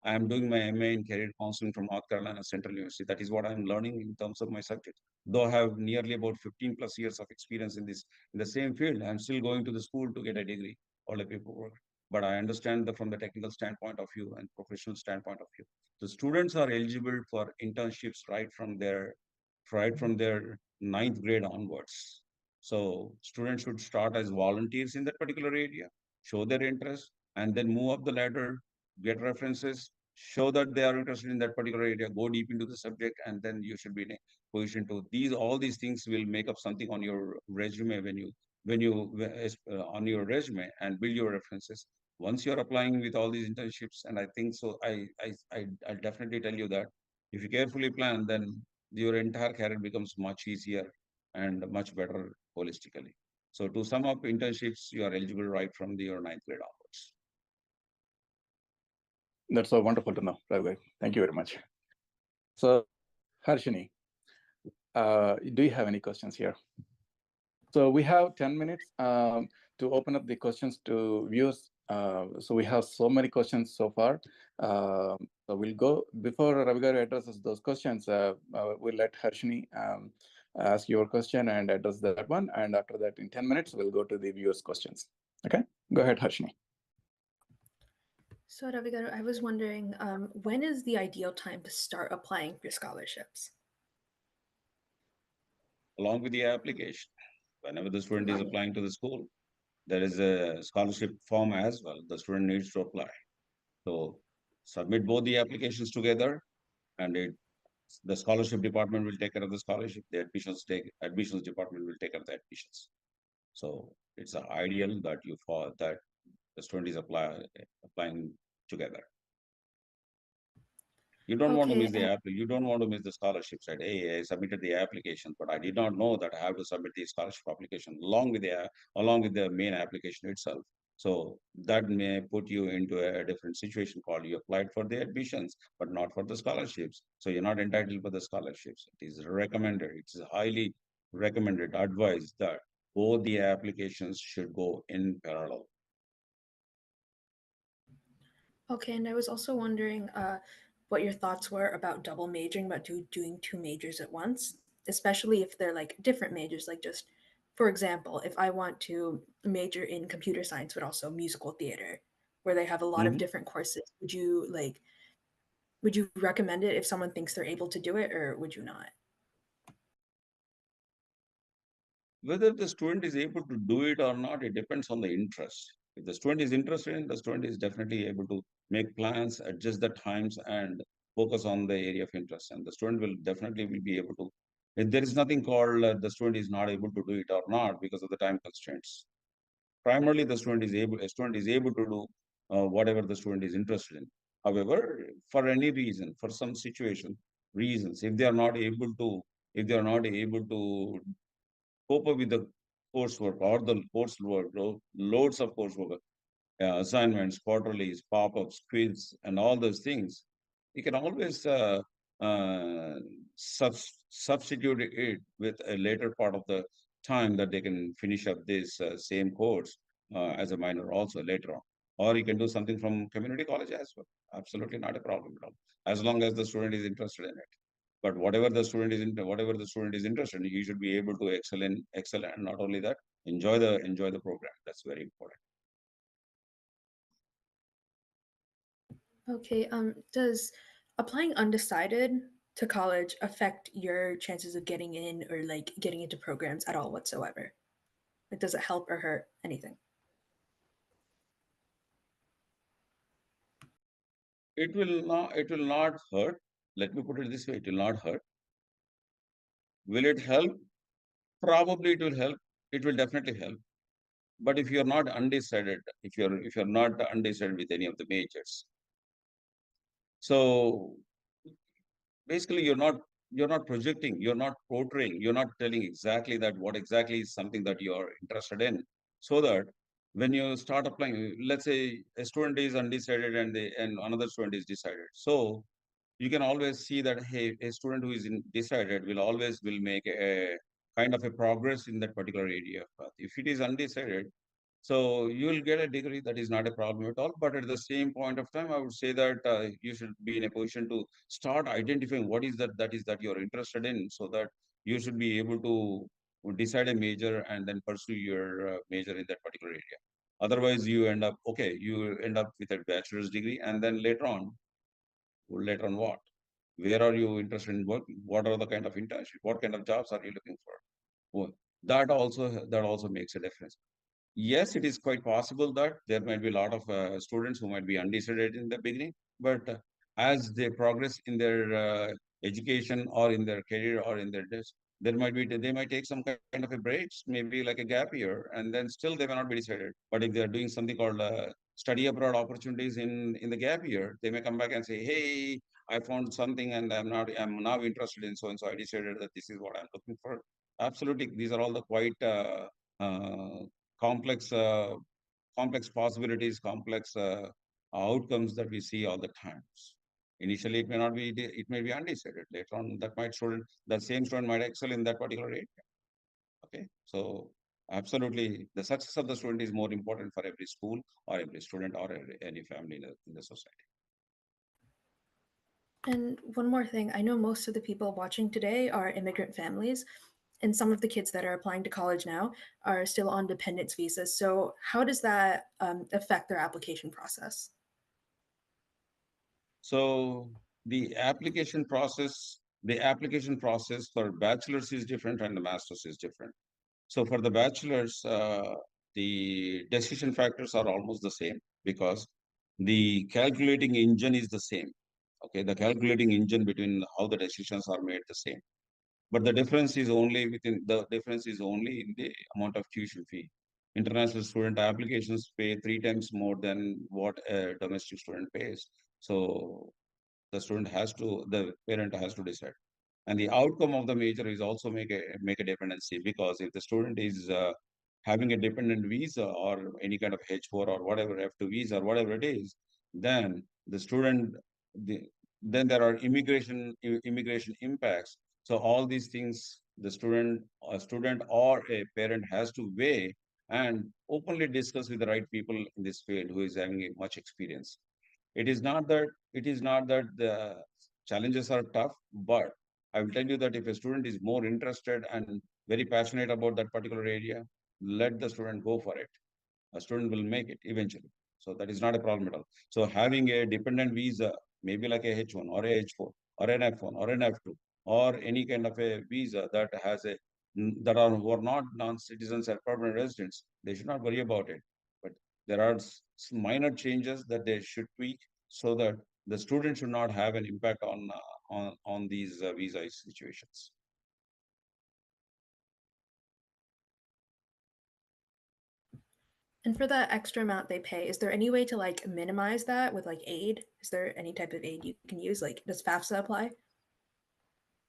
I am doing my MA in career counseling from North Carolina Central University. That is what I am learning in terms of my subject. Though I have nearly about 15 plus years of experience in the same field, I'm still going to the school to get a degree or a paperwork. But I understand from the technical standpoint of view and professional standpoint of view. The students are eligible for internships right from their ninth grade onwards. So students should start as volunteers in that particular area, show their interest, and then move up the ladder, get references, show that they are interested in that particular area, go deep into the subject, and then you should be in a position to all these things will make up something on your resume on your resume and build your references. Once you're applying with all these internships, and I think so, I'll definitely tell you that if you carefully plan, then your entire career becomes much easier and much better holistically. So to sum up, internships, you are eligible right from your ninth grade onwards. That's so wonderful to know, Ravi. Thank you very much. So, Harshini, do you have any questions here? So we have 10 minutes to open up the questions to viewers. So we have so many questions so far. So we'll go, before Ravi Garu addresses those questions, we'll let Harshini ask your question and address that one. And after that, in 10 minutes, we'll go to the viewers' questions. Okay, go ahead, Harshini. So, Ravi Garu, I was wondering, when is the ideal time to start applying for scholarships? Along with the application, whenever the student is applying to the school, there is a scholarship form as well. The student needs to apply. So submit both the applications together, and the scholarship department will take care of the scholarship. The admissions department will take care of the admissions. So it's ideal that that the student is applying together. You don't want to Okay, miss the you don't want to miss the scholarships, right? Hey, I submitted the application, but I did not know that I have to submit the scholarship application along with the main application itself. So that may put you into a different situation called you applied for the admissions, but not for the scholarships. So you're not entitled for the scholarships. It is recommended, it is highly recommended, advised that both the applications should go in parallel. okay, and I was also wondering what your thoughts were about double majoring, about doing two majors at once, especially if they're like different majors. Like, just for example, if I want to major in computer science but also musical theater, where they have a lot of Mhm. different courses, would you recommend it if someone thinks they're able to do it, or would you not? Whether the student is able to do it or not, it depends on the interest. If the student is interested in, the student is definitely able to make plans, adjust the times, and focus on the area of interest. And the student will be able to. There is nothing called the student is not able to do it or not because of the time constraints. Primarily, a student is able to do whatever the student is interested in. However, for any reason, for some situation reasons, if they are not able to cope up with the coursework or the coursework, loads of coursework, assignments, quarterlies, pop-ups, quiz, and all those things, you can always uh, substitute it with a later part of the time that they can finish up this same course as a minor also later on. Or you can do something from community college as well. Absolutely not a problem at all, as long as the student is interested in it. But whatever the student is interested in, he should be able to excel, and not only that, enjoy the program. That's very important. Okay, does applying undecided to college affect your chances of getting in or like getting into programs at all whatsoever? Like, does it help or hurt anything? It will not hurt. Let me put it this way, it will not hurt. Will it help? Probably it will help. It will definitely help. But if you're not undecided, if you're not undecided with any of the majors, so basically you're not projecting, you're not portraying, you're not telling exactly that what exactly is something that you're interested in. So that when you start applying, let's say a student is undecided and another student is decided. So you can always see that, hey, a student who is decided will make a kind of a progress in that particular area of path. If it is undecided, so you will get a degree, that is not a problem at all. But at the same point of time, I would say that you should be in a position to start identifying what is that you're interested in, so that you should be able to decide a major and then pursue your major in that particular area. Otherwise, you end up with a bachelor's degree, and then later on what? Where are you interested in working? What are the kind of internship? What kind of jobs are you looking for? Well, that also makes a difference. Yes, it is quite possible that there might be a lot of students who might be undecided in the beginning, but as they progress in their education or in their career or in their days, they might take some kind of a breaks, maybe like a gap year, and then still they may not be decided. But if they are doing something called study abroad opportunities in the gap year, they may come back and say, "Hey, I found something, and I'm now interested in so and so. I decided that this is what I'm looking for." Absolutely, these are all the quite uh, complex complex possibilities, complex outcomes that we see all the times. Initially, it may not be, it may be undecided. Later on, that same student might excel in that particular area. Okay, so absolutely, the success of the student is more important for every school or every student or any family in the society. And one more thing, I know most of the people watching today are immigrant families, and some of the kids that are applying to college now are still on dependence visas. So, how does that affect their application process? So the application process for bachelor's is different and the master's is different. So for the bachelor's, the decision factors are almost the same because the calculating engine is the same. Okay, the calculating engine between how the decisions are made the same. But the difference is only in the amount of tuition fee. International student applications pay 3 times more than what a domestic student pays. So The parent has to decide. And the outcome of the major is also make a dependency, because if the student is having a dependent visa or any kind of H4 or whatever, F2 visa or whatever it is, then the student, then there are immigration impacts. So all these things the student or a parent has to weigh and openly discuss with the right people in this field who is having much experience. It is not that the challenges are tough, but I will tell you that if a student is more interested and very passionate about that particular area, let the student go for it. A student will make it eventually. So that is not a problem at all. So having a dependent visa, maybe like a H1 or a H4 or an F1 or an F2 or any kind of a visa that has who are not non-citizens or permanent residents, they should not worry about it. But there are minor changes that they should tweak so that the student should not have an impact on these visa situations. And for the extra amount they pay, is there any way to like minimize that with like aid? Is there any type of aid you can use? Like, does FAFSA apply?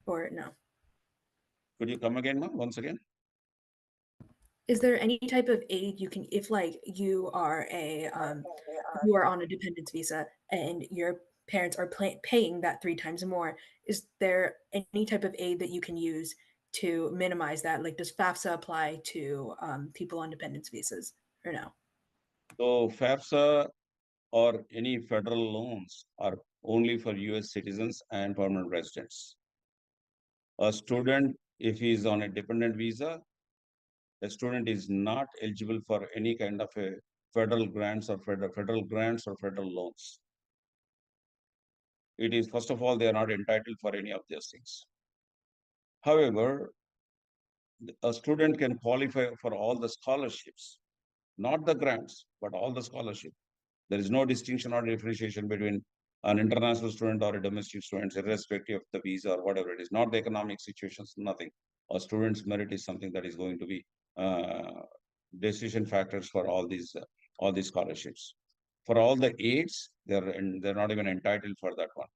Or no? Could you come again, once again? Is there any type of aid you can, if like you are you are on a dependence visa and your parents are paying that 3 times more, is there any type of aid that you can use to minimize that? Like, does FAFSA apply to people on dependence visas or no? So FAFSA or any federal loans are only for US citizens and permanent residents. A student, if he is on a dependent visa, a student is not eligible for any kind of a federal grants or federal loans. It is, first of all, they are not entitled for any of these things. However, a student can qualify for all the scholarships, not the grants, but all the scholarship. There is no distinction or differentiation between an international student or a domestic student, irrespective of the visa or whatever it is, not the economic situations, nothing. A student's merit is something that is going to be decision factors for all these scholarships. For all the aids, they're not even entitled for that one.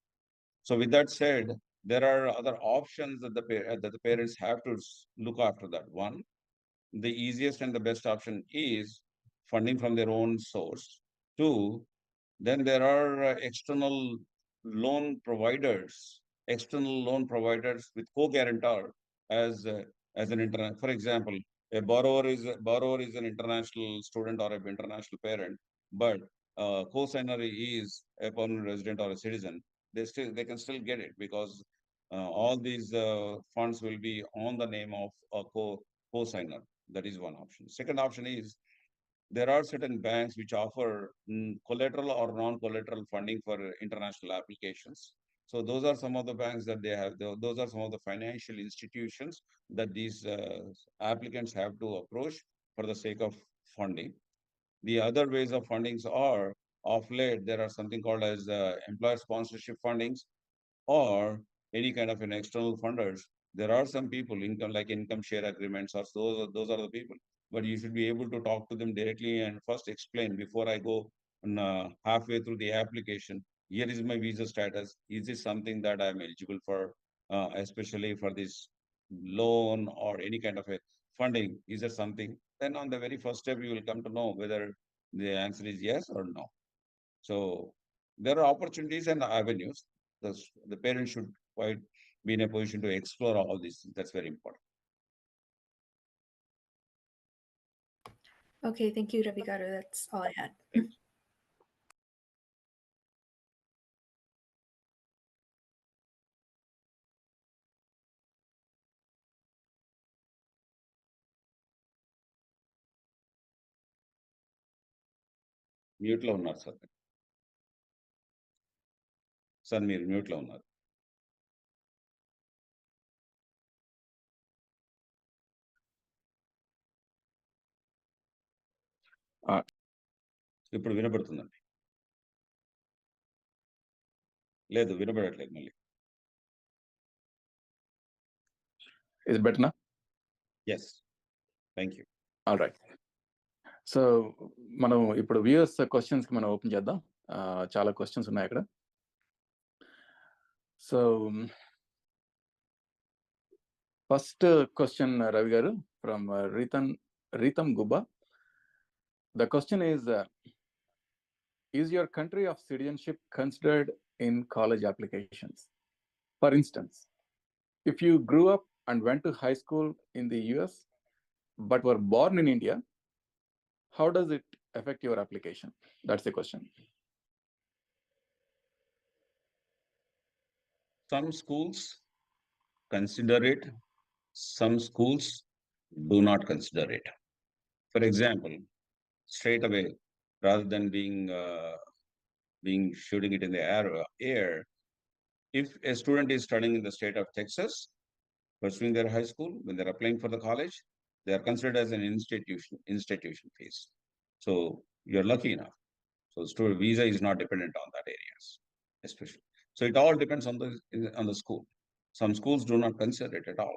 So with that said, there are other options that the parents have to look after that. One, the easiest and the best option is funding from their own source. Two, then there are external loan providers with co-guarantor as an international. For example, a borrower is an international student or an international parent, but co-signer is a permanent resident or a citizen. They can still get it because all these funds will be on the name of a co-signer. That is one option. Second option is there are certain banks which offer collateral or non-collateral funding for international applications. So those are some of the banks that they have. Those are some of the financial institutions that these applicants have to approach for the sake of funding. The other ways of fundings are, of late, there are something called as employer sponsorship fundings or any kind of an external funders. There are some people income share agreements, or those are the people. But you should be able to talk to them directly and first explain before I go halfway through the application. Here is my visa status. Is this something that I'm eligible for, especially for this loan or any kind of a funding? Is there something? Then on the very first step, you will come to know whether the answer is yes or no. So there are opportunities and avenues. The parents should quite be in a position to explore all these things. That's very important. Okay, thank you, Ravi Garu. That's all I had. Thanks. Mute లో ఉన్నారు sir. Sir మీరు mute లో ఉన్నారు. ఇప్పుడు వినబడుతుందండి. లేదు, వినబడట్లేదు మళ్ళీ. Is it better now? Yes. Thank you. All right. So మనం ఇప్పుడు వ్యూయర్స్ క్వశ్చన్స్కి మనం ఓపెన్ చేద్దాం. చాలా క్వశ్చన్స్ ఉన్నాయి అక్కడ. So, first question, Ravi Garu, from Ritam Guba. The question is your country of citizenship considered in college applications? For instance, if you grew up and went to high school in the US but were born in India, how does it affect your application? That's the question. Some schools consider it, some schools do not consider it. For example, straight away, rather than being shooting it in the air, if a student is studying in the state of Texas, pursuing their high school, when they're applying for the college, they are considered as an institution fees. So you're lucky enough. So student visa is not dependent on that areas, especially. So it all depends on the school. Some schools do not consider it at all.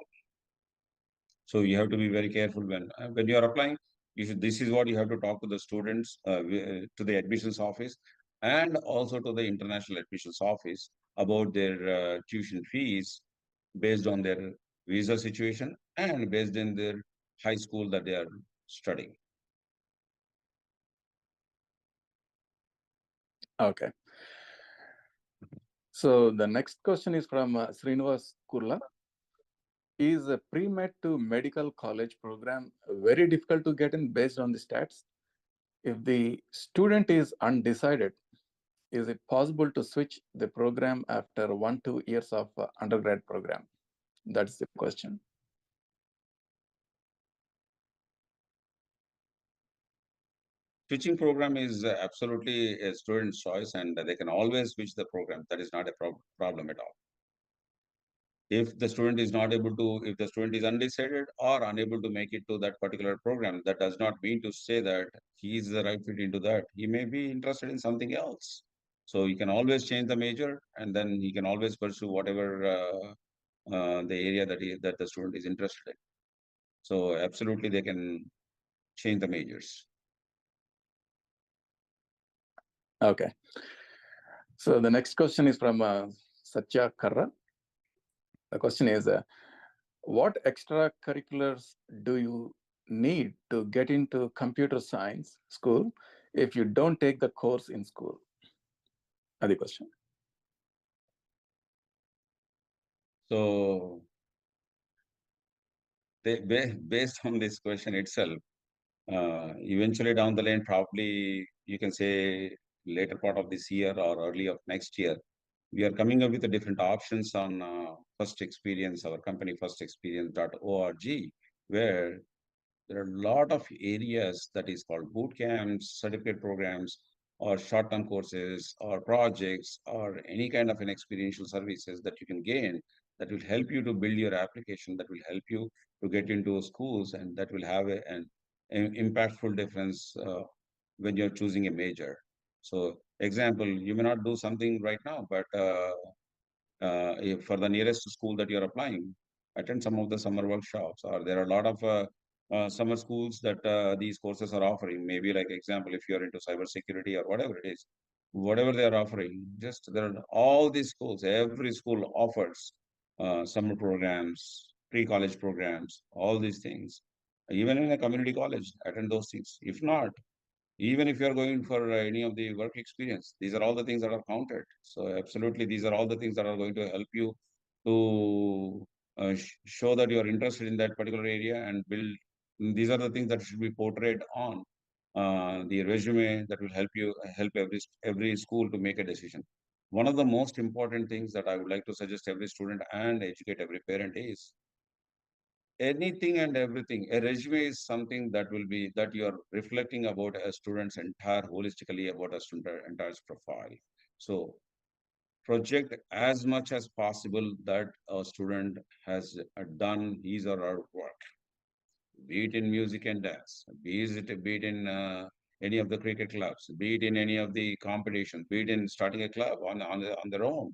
So you have to be very careful when you are applying. This is what you have to talk to the students, to the admissions office, and also to the international admissions office about their tuition fees based on their visa situation and based in their high school that they are studying. Okay. So the next question is from Srinivas Kurla. Is a pre-med to medical college program very difficult to get in based on the stats? If the student is undecided, is it possible to switch the program after 1-2 years of undergrad program? That's the question. Switching program is absolutely a student's choice, and they can always switch the program. That is not a problem at all. If the student is not able to, if the student is undecided or unable to make it to that particular program, that does not mean to say that he is the right fit into that. He may be interested in something else. So he can always change the major, and then he can always pursue whatever the area that the student is interested in. So absolutely, they can change the majors. Okay. So the next question is from Satya Karra. The question is, what extracurriculars do you need to get into computer science school if you don't take the course in school? That's the question. So based on this question itself, eventually down the lane, probably you can say later part of this year or early of next year, we are coming up with the different options on First Experience, our company firstexperience.org, where there are a lot of areas that is called boot camps, certificate programs, or short-term courses, or projects, or any kind of an experiential services that you can gain that will help you to build your application, that will help you to get into schools, and that will have an impactful difference when you're choosing a major. So, example, you may not do something right now, but if for the nearest school that you're applying, attend some of the summer workshops, or there are a lot of summer schools that these courses are offering. Maybe like example, if you're into cybersecurity or whatever it is, whatever they are offering, just there are all these schools. Every school offers summer programs, pre-college programs, all these things. Even in a community college, attend those things. If not, even if you're going for any of the work experience, these are all the things that are counted. So absolutely, these are all the things that are going to help you to show that you're interested in that particular area and build. These are the things that should be portrayed on the resume that will help every school to make a decision. One of the most important things that I would like to suggest every student and educate every parent is anything and everything. A resume is something that will be that you are reflecting about a student's entire holistically about a student entire profile. So project as much as possible that a student has done his or her work, be it in music and dance, be it in any of the cricket clubs, be it in any of the competitions, be it in starting a club on their own.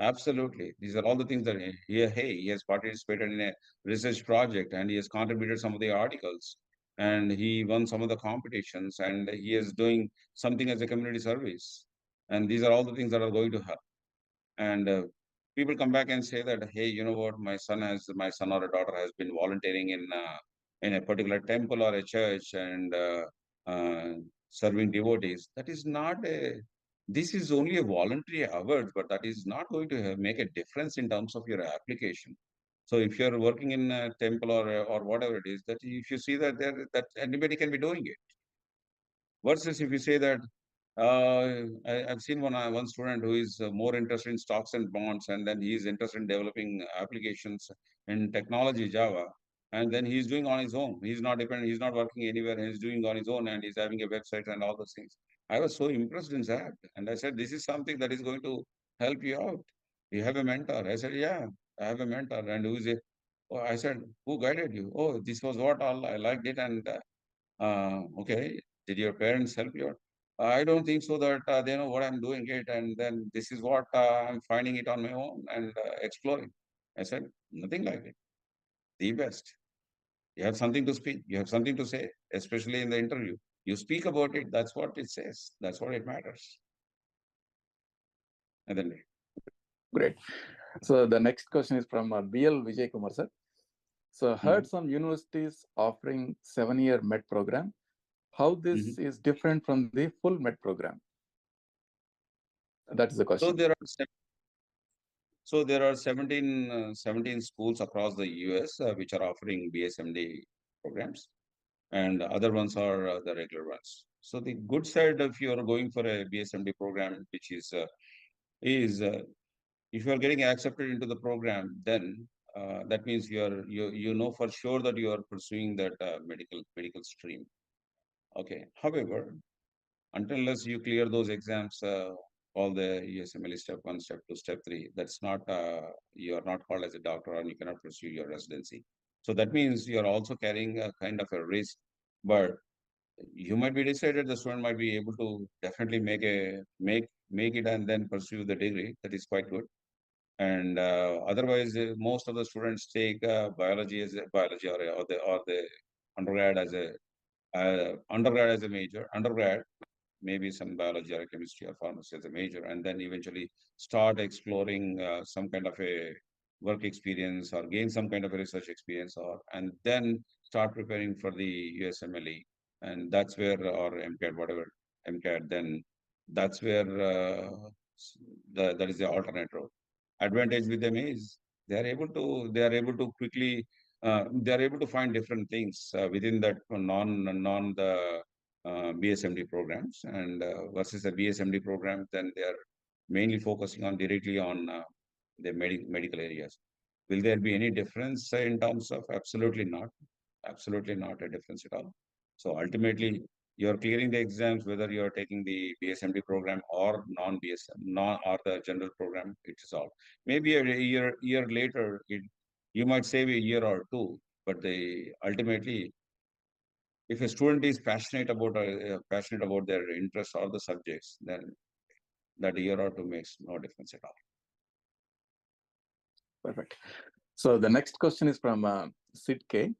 Absolutely. These are all the things that he has participated in a research project, and he has contributed some of the articles, and he won some of the competitions, and he is doing something as a community service. And these are all the things that are going to help. And people come back and say that, hey, you know what, my son or a daughter has been volunteering in a particular temple or a church and serving devotees. That is not a. This is only a voluntary hours, but that is not going to make a difference in terms of your application. So if you're working in a temple or whatever it is, that if you see that there that anybody can be doing it. Versus if you say that I've seen one student who is more interested in stocks and bonds, and then he is interested in developing applications in technology Java, and then he's doing on his own. He's not dependent. He's not working anywhere. He's doing on his own, and he's having a website and all those things. I was so impressed in that, and I said, "This is something that is going to help you out. You have a mentor." I said, "Yeah, I have a mentor, and who is it?" Oh, I said, "Who guided you?" "Oh, this was what all I liked it, and okay, did your parents help you? I don't think so that they know what I'm doing it, and then this is what I'm finding it on my own and exploring." I said, nothing like it. The best. You have something to speak. You have something to say, especially in the interview. You speak about it. That's what it says. That's what it matters. And then Great. So the next question is from BL Vijay Kumar sir. So heard some universities offering 7-year med program. How this is different from the full med program? That is the question. So there are 17 schools across the US which are offering BSMD programs, and other ones are the regular ones. So the good side, if you are going for a BSMD program, which is if you are getting accepted into the program, then that means you know for sure that you are pursuing that medical stream. Okay. However, unless you clear those exams, all the USMLE step 1, step 2, step 3, that's not you are not called as a doctor and you cannot pursue your residency. So that means you are also carrying a kind of a risk, but you might be decided the student might be able to definitely make it and then pursue the degree. That is quite good. And otherwise, most of the students take biology as a biology or the undergrad as a major, undergrad maybe some biology or chemistry or pharmacy as a major, and then eventually start exploring some kind of a work experience or gain some kind of a research experience, and then start preparing for the USMLE, and that's where or MCAT, whatever MCAT, then that's where that is the alternate route. Advantage with them is they are able to quickly they are able to find different things within that non the BSMD programs, and versus the BSMD program, then they are mainly focusing on directly on the medical areas. Will there be any difference in terms of? Absolutely not. Absolutely not a difference at all. So ultimately, you're clearing the exams whether you're taking the BSMD program or non-BSM, non or the general program. It is all. Maybe a year later, you might save a year or two, but they ultimately, if a student is passionate about their interests or the subjects, then that year or two makes no difference at all. Perfect. So the next question is from Sid K.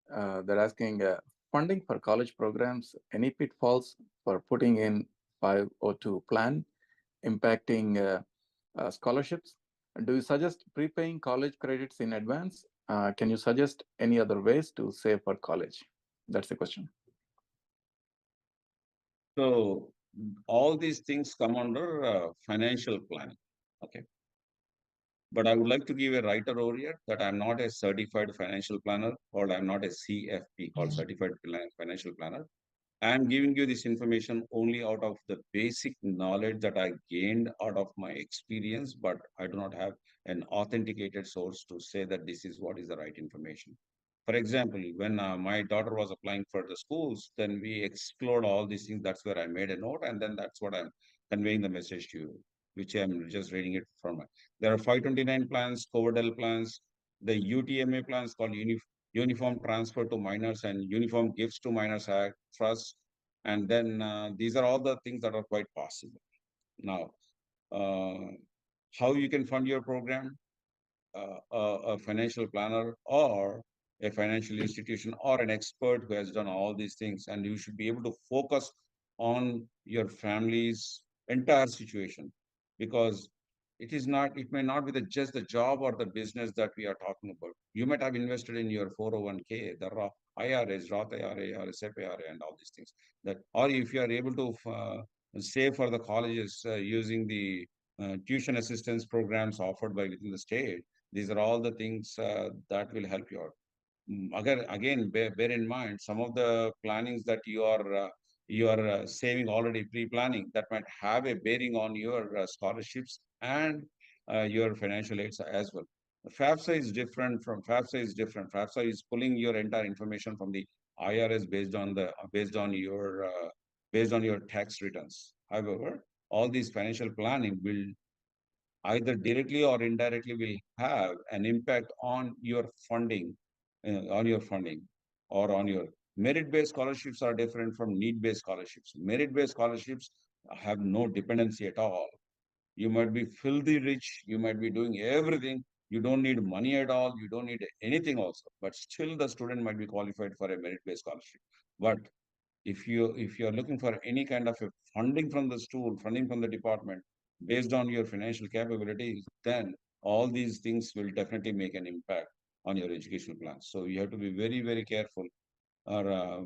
They're asking funding for college programs, any pitfalls for putting in 502 plan impacting scholarships? Do you suggest prepaying college credits in advance? Can you suggest any other ways to save for college? That's the question. So all these things come under financial planning. Okay. But I would like to give a writer over here that I'm not a certified financial planner, or I'm not a CFP called certified financial planner. I'm giving you this information only out of the basic knowledge that I gained out of my experience, but I do not have an authenticated source to say that this is what is the right information. For example, when my daughter was applying for the schools, then we explored all these things. That's where I made a note, and then that's what I'm conveying the message to you, which I'm just reading it from. There are 529 plans, Coverdell plans, the UTMA plans called Uniform Transfer to Minors and Uniform Gifts to Minors Act, Trust, and then these are all the things that are quite possible. Now, how you can fund your program? A financial planner or a financial institution or an expert who has done all these things, and you should be able to focus on your family's entire situation, because it is not, it may not be just the job or the business that we are talking about. You might have invested in your 401k, the IRAs, Roth IRA or SEP IRA and all these things. That, or if you are able to save for the colleges using the tuition assistance programs offered by within the state, these are all the things that will help you out. Again, bear in mind some of the plannings that you are saving already pre-planning that might have a bearing on your scholarships and your financial aids as well. FAFSA is different from FAFSA is different. FAFSA is pulling your entire information from the IRS based on your tax returns. However, all these financial planning will either directly or indirectly will have an impact on your funding or on your merit-based scholarships are different from need-based scholarships. Merit-based scholarships have no dependency at all. You might be filthy rich, you might be doing everything, you don't need money at all, you don't need anything also, but still the student might be qualified for a merit-based scholarship. But if you're looking for any kind of a funding from the school, funding from the department based on your financial capabilities, then all these things will definitely make an impact on your educational plans. So you have to be very, very careful or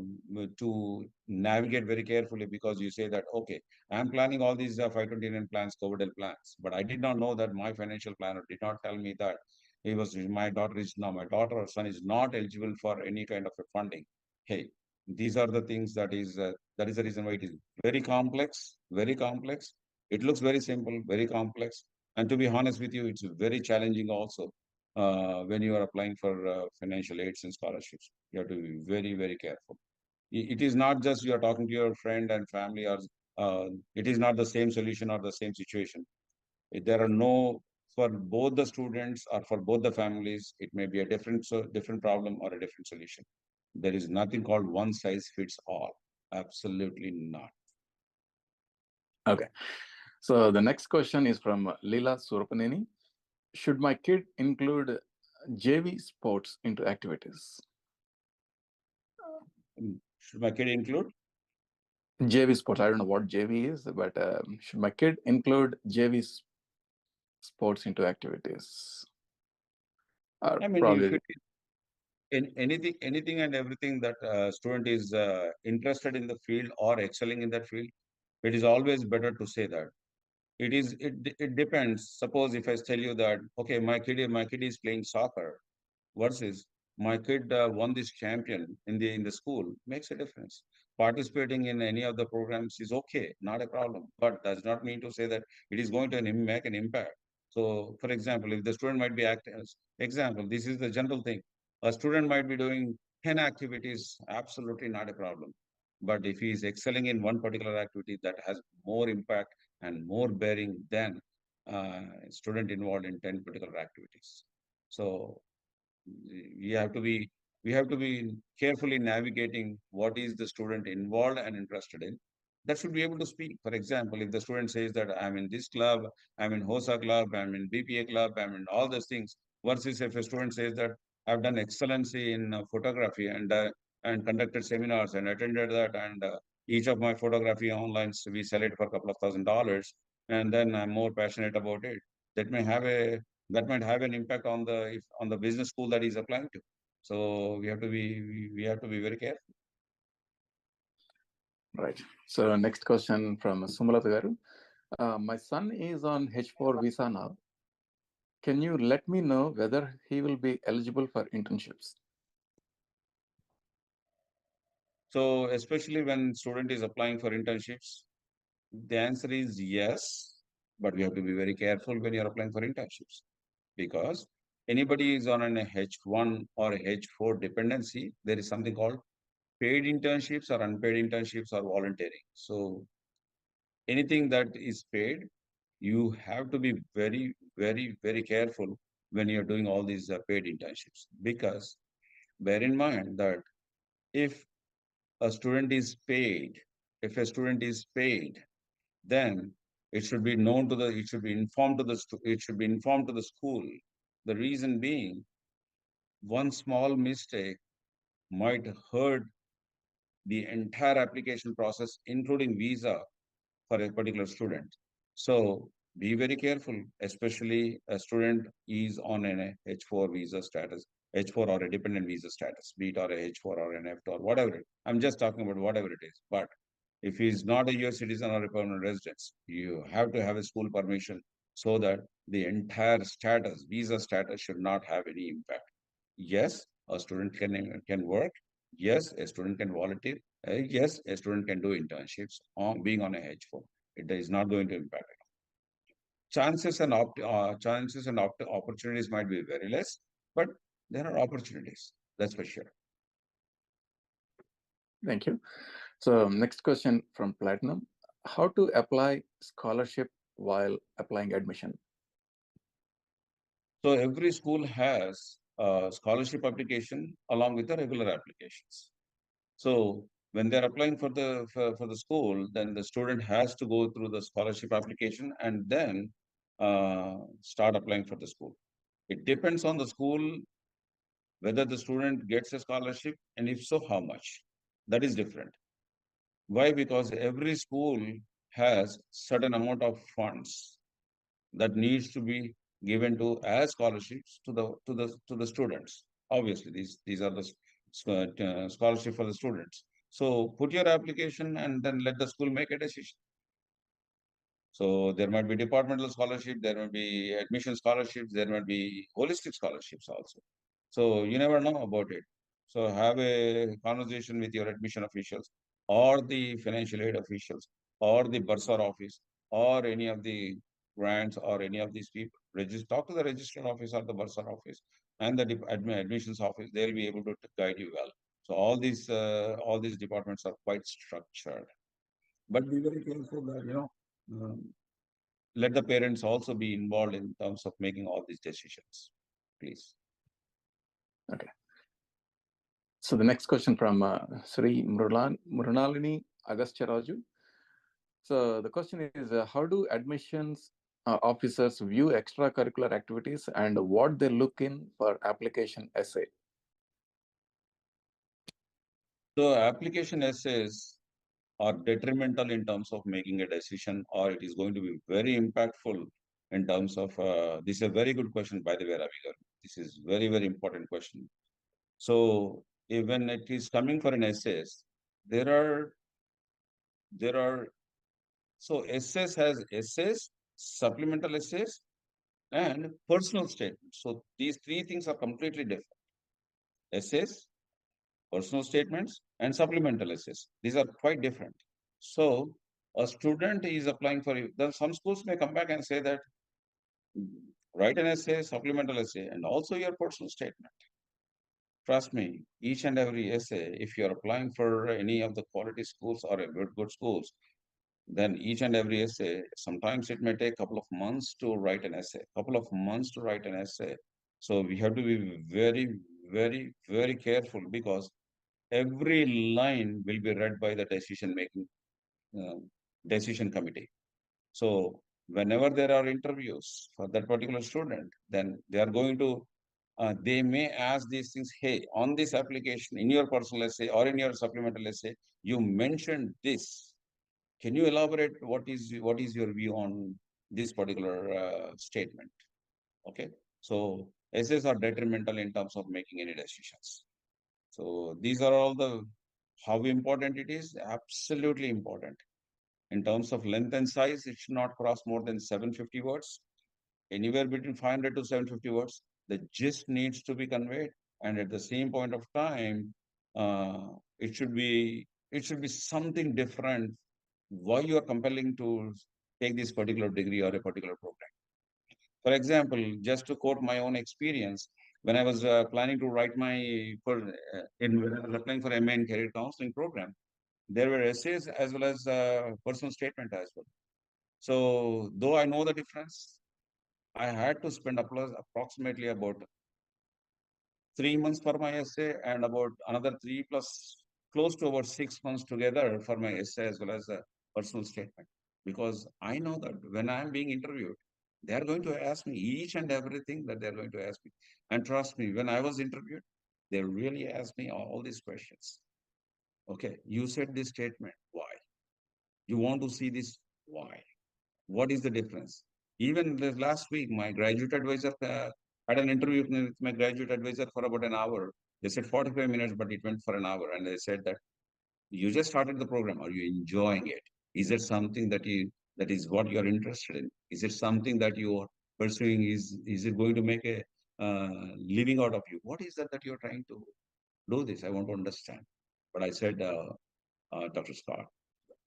to navigate very carefully, because you say that, okay, I'm planning all these 529 plans, Coverdale plans, but I did not know that my financial planner did not tell me that my daughter or son is not eligible for any kind of a funding. Hey, these are the things that is the reason why it is very complex, very complex. It looks very simple, very complex. And to be honest with you, it's very challenging also when you are applying for financial aids and scholarships. You have to be very, very careful. It is not just you are talking to your friend and family, or it is not the same solution or the same situation. There are no, for both the students or for both the families, it may be a different problem or a different solution. There is nothing called one size fits all. Absolutely not. Okay. So the next question is from Leela Surapaneni. Should my kid include JV sports into activities? Should my kid include? JV sports. I don't know what JV is, but should my kid include JV sports into activities? Or I mean, probably if it in anything and everything that student is interested in the field or excelling in that field, it is always better to say that. It depends. Suppose if I tell you that, okay, my kid is playing soccer versus my kid won this champion in the school, makes a difference. Participating in any of the programs is okay, not a problem, but does not mean to say that it is going to make an impact. So, for example, if the student might be acting as example, this is the general thing. A student might be doing 10 activities, absolutely not a problem. But if he is excelling in one particular activity that has more impact and more bearing than student involved in 10 particular activities. So we have to be we have to be carefully navigating what is the student involved and interested in. That should be able to speak. For example, if the student says that I'm in this club, I'm in HOSA club, I'm in BPA club, I'm in all those things, versus if a student says that I've done excellency in photography and conducted seminars and attended that, and each of my photography online we sell it for a couple of $1,000, and then I'm more passionate about it. That may have a that might have an impact on on the business school that he's applying to. So we have to be very careful. right. So next question from Sumalata Garu. My son is on H4 visa now. Can you let me know whether he will be eligible for internships? So especially when student is applying for internships, the answer is yes, but we have to be very careful when you're applying for internships, because anybody is on an H1 or H4 dependency, there is something called paid internships or unpaid internships or voluntary. So anything that is paid, you have to be very, very, very careful when you're doing all these paid internships, because bear in mind that if a student is paid, if a student is paid, then it should be known to it should be informed to it should be informed to the school. The reason being, one small mistake might hurt the entire application process, including visa for a particular student. So Be very careful, especially a student is on an H4 visa status, H4 or a dependent visa status, be it or a H4 or an F or whatever. I'm just talking about whatever it is. But if he's not a US citizen or a permanent resident, you have to have a school permission so that the entire status, visa status, should not have any impact. Yes, a student can work. Yes, a student can volunteer. Yes, a student can do internships on being on a H4. It is not going to impact. Chances and opportunities might be very less, but there are opportunities. That's for sure. Thank you. So next question from Platinum. How to apply scholarship while applying admission? So every school has a scholarship application along with the regular applications. So when they're applying for the school, then the student has to go through the scholarship application and then start applying for the school. It depends on the school whether the student gets a scholarship, and if so, how much. That is different. Why? Because every school has certain amount of funds that needs to be given to as scholarships to the students. Obviously, these are the scholarship for the students. So put your application and then let the school make a decision. So there might be departmental scholarship, there might be admission scholarships, there might be holistic scholarships also. So you never know about it. So have a conversation with your admission officials or the financial aid officials or the bursar office or any of the grants or any of these people. Talk to the registrar office or the bursar office and the admissions office. They'll be able to guide you well. So all these departments are quite structured. But be very careful that, let the parents also be involved in terms of making all these decisions, please. Okay. So the next question from Sri Mrunalini Agasthyaraju. So the question is, how do admissions officers view extracurricular activities and what they look in for application essay? So application essays are detrimental in terms of making a decision, or it is going to be very impactful in terms of, this is a very good question, by the way, Ravi garu. This is very, very important question. So when it is coming for an essays, there are, so essays has essays, supplemental essays, and personal statements. So these three things are completely different. Essays, personal statements, and supplemental essays. These are quite different. So a student is applying for you. Then some schools may come back and say that write an essay, supplemental essay, and also your personal statement. Trust me, each and every essay, if you're applying for any of the quality schools or a good schools, then each and every essay, sometimes it may take a couple of months to write an essay, couple of months to write an essay. So we have to be very, very, very careful because every line will be read by the uh, decision committee. So whenever there are interviews for that particular student, then they are going to, they may ask these things, hey, on this application, in your personal essay or in your supplemental essay, you mentioned this. Can you elaborate what is your view on this particular statement? Okay. So essays are detrimental in terms of making any decisions. So these are all how important it is, absolutely important. In terms of length and size, it should not cross more than 750 words, anywhere between 500 to 750 words. The gist needs to be conveyed, and at the same point of time, it should be something different. Why you are compelling to take this particular degree or a particular program? For example, just to quote my own experience, when I was planning to write when I was applying for MA in Career Counseling program, there were essays as well as personal statement as well. So though I know the difference, I had to spend approximately about 3 months for my essay and about another 3 plus close to about 6 months together for my essay as well as a personal statement. Because I know that when I'm being interviewed, they are going to ask me each and everything that they're going to ask me. And trust me, when I was interviewed, they really asked me all these questions. Okay, you said this statement. Why? You want to see this? Why? What is the difference? Even this last week, my graduate advisor had an interview with my graduate advisor for about an hour. They said 45 minutes, but it went for an hour. And they said that you just started the program. Are you enjoying it? Is it something that is what you're interested in? Is it something that you are pursuing? Is it going to make a living out of you? What is that you're trying to do this? I want to understand. But I said, Dr. Scott,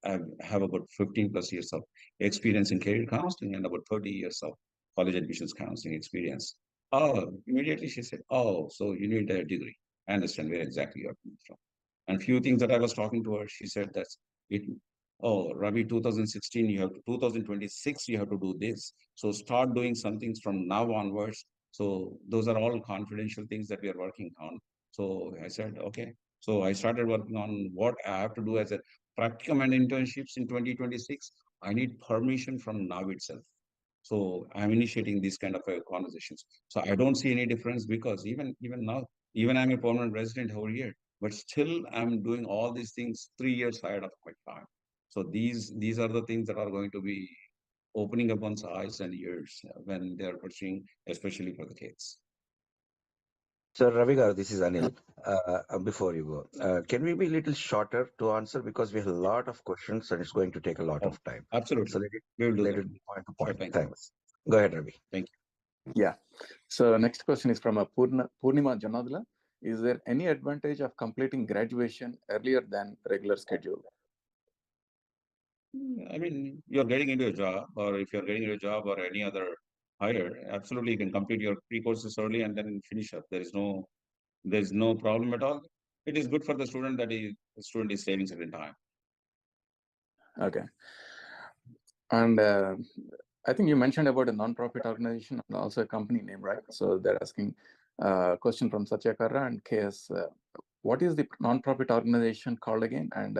I have about 15 plus years of experience in career counseling and about 30 years of college admissions counseling experience. Oh, immediately she said, oh, so you need a degree. I understand where exactly you're coming from. And few things that I was talking to her, she said that it, oh, Ravi, 2016, you have to, 2026, you have to do this. So start doing some things from now onwards. So those are all confidential things that we are working on. So I said, okay. So I started working on what I have to do as a practicum and internships in 2026. I need permission from now itself. So I'm initiating these kind of conversations. So I don't see any difference because even now, even I'm a permanent resident over here, but still I'm doing all these things 3 years ahead of my time. So these are the things that are going to be opening up one's eyes and ears when they are pursuing, especially for the kids. So Ravigar, this is Anil. Before you go, can we be a little shorter to answer because we have a lot of questions and it's going to take a lot Oh, of time. absolutely. So We will do let that. it be point to Sure, point. thank you. Thanks. Go ahead, Ravi. Thank you. Yeah. So next question is from Purnima Janadla. Is there any advantage of completing graduation earlier than regular schedule? I mean, you're getting into a job, or if you're getting into a job or any other hire, absolutely you can complete your pre-courses early and then finish up. There's no problem at all. It is good for the student that the student is saving certain time. Okay. And I think you mentioned about a non-profit organization and also a company name, right? So they're asking a question from Satyakara and KS. What is the non-profit organization called again? And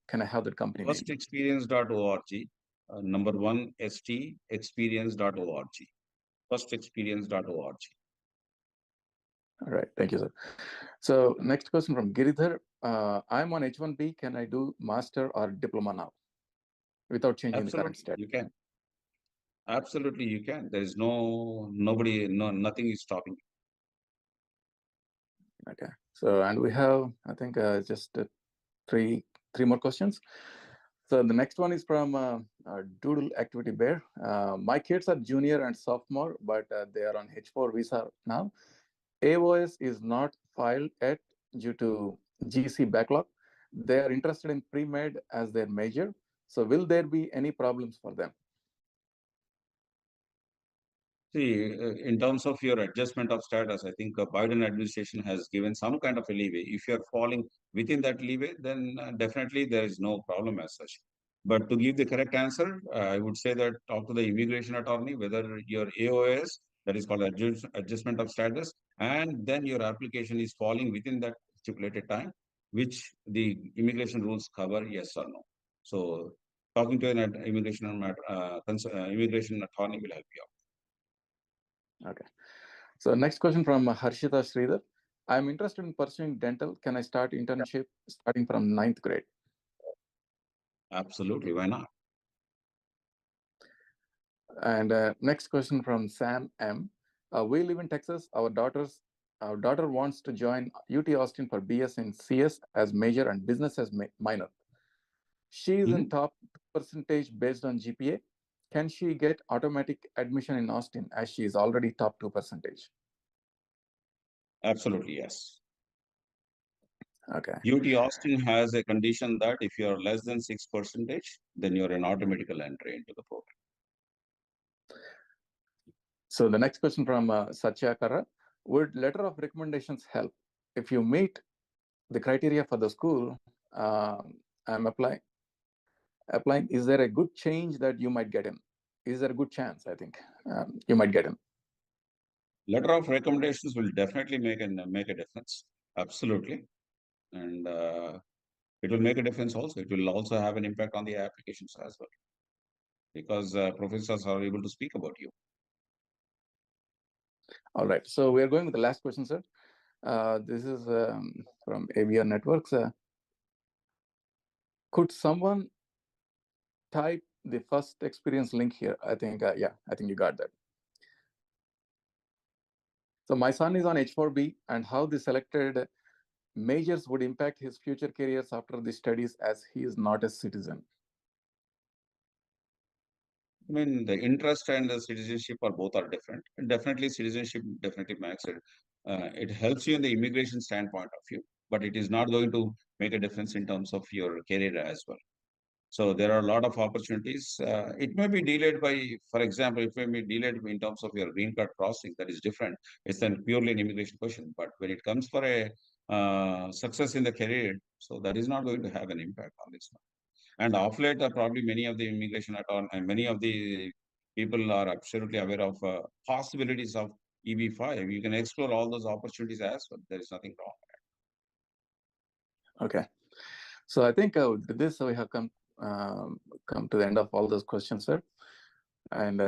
can I have the company name? Firstexperience.org. Number one, stexperience.org. Firstexperience.org. All right. Thank you, sir. So next question from Giridhar. I'm on H1B. Can I do master or diploma now without changing the current Absolutely, status? you can. Absolutely, you can. There is nothing is stopping you. Okay. So, and we have, I think, just three more questions. So the next one is from Doodle Activity Bear. My kids are junior and sophomore, but they are on H4 visa now. AOS is not filed yet due to GC backlog. They are interested in pre-med as their major. So will there be any problems for them? See, in terms of your adjustment of status, I think Biden administration has given some kind of a leeway. If you're falling within that leeway, then definitely there is no problem as such. But to give the correct answer, I would say that talk to the immigration attorney, whether your AOS, that is called adjustment of status, and then your application is falling within that stipulated time, which the immigration rules cover, yes or no. So talking to an immigration attorney will help you out. Okay. So next question from Harshita Sridhar. I'm interested in pursuing dental. Can I start internship starting from 9th grade? Absolutely, why not? And next question from Sam M. We live in Texas. Our daughter wants to join UT Austin for BS in CS as major and business as minor. She is in top percentage based on GPA. Can she get automatic admission in Austin as she is already top 2%? Absolutely, yes. Okay. UT Austin has a condition that if you are less than 6%, then you're an automatical entry into the program. So the next question from Satya Kara. Would letter of recommendations help? If you meet the criteria for the school I'm applying, is there a good change that you might get in? Is there a good chance, I think, you might get in? Letter of recommendations will definitely make a difference. Absolutely. And it will make a difference also. It will also have an impact on the applications as well. Because professors are able to speak about you. All right. So we are going with the last question, sir. This is from AVR Networks. Could someone type the first experience link here. I think you got that. So my son is on H4B, and how the selected majors would impact his future careers after the studies, as he is not a citizen. I mean, the interest and the citizenship are both are different. And definitely, citizenship definitely makes it. It helps you in the immigration standpoint of view, but it is not going to make a difference in terms of your career as well. So there are a lot of opportunities. It may be delayed by, for example, it may be delayed in terms of your green card processing. That is different. It's then purely an immigration question. But when it comes for a success in the career, so that is not going to have an impact on this one. And off late, probably many of the immigration and many of the people are absolutely aware of possibilities of EB5. You can explore all those opportunities as well. There is nothing wrong. Okay. So I think with this, we have come to the end of all those questions, sir. And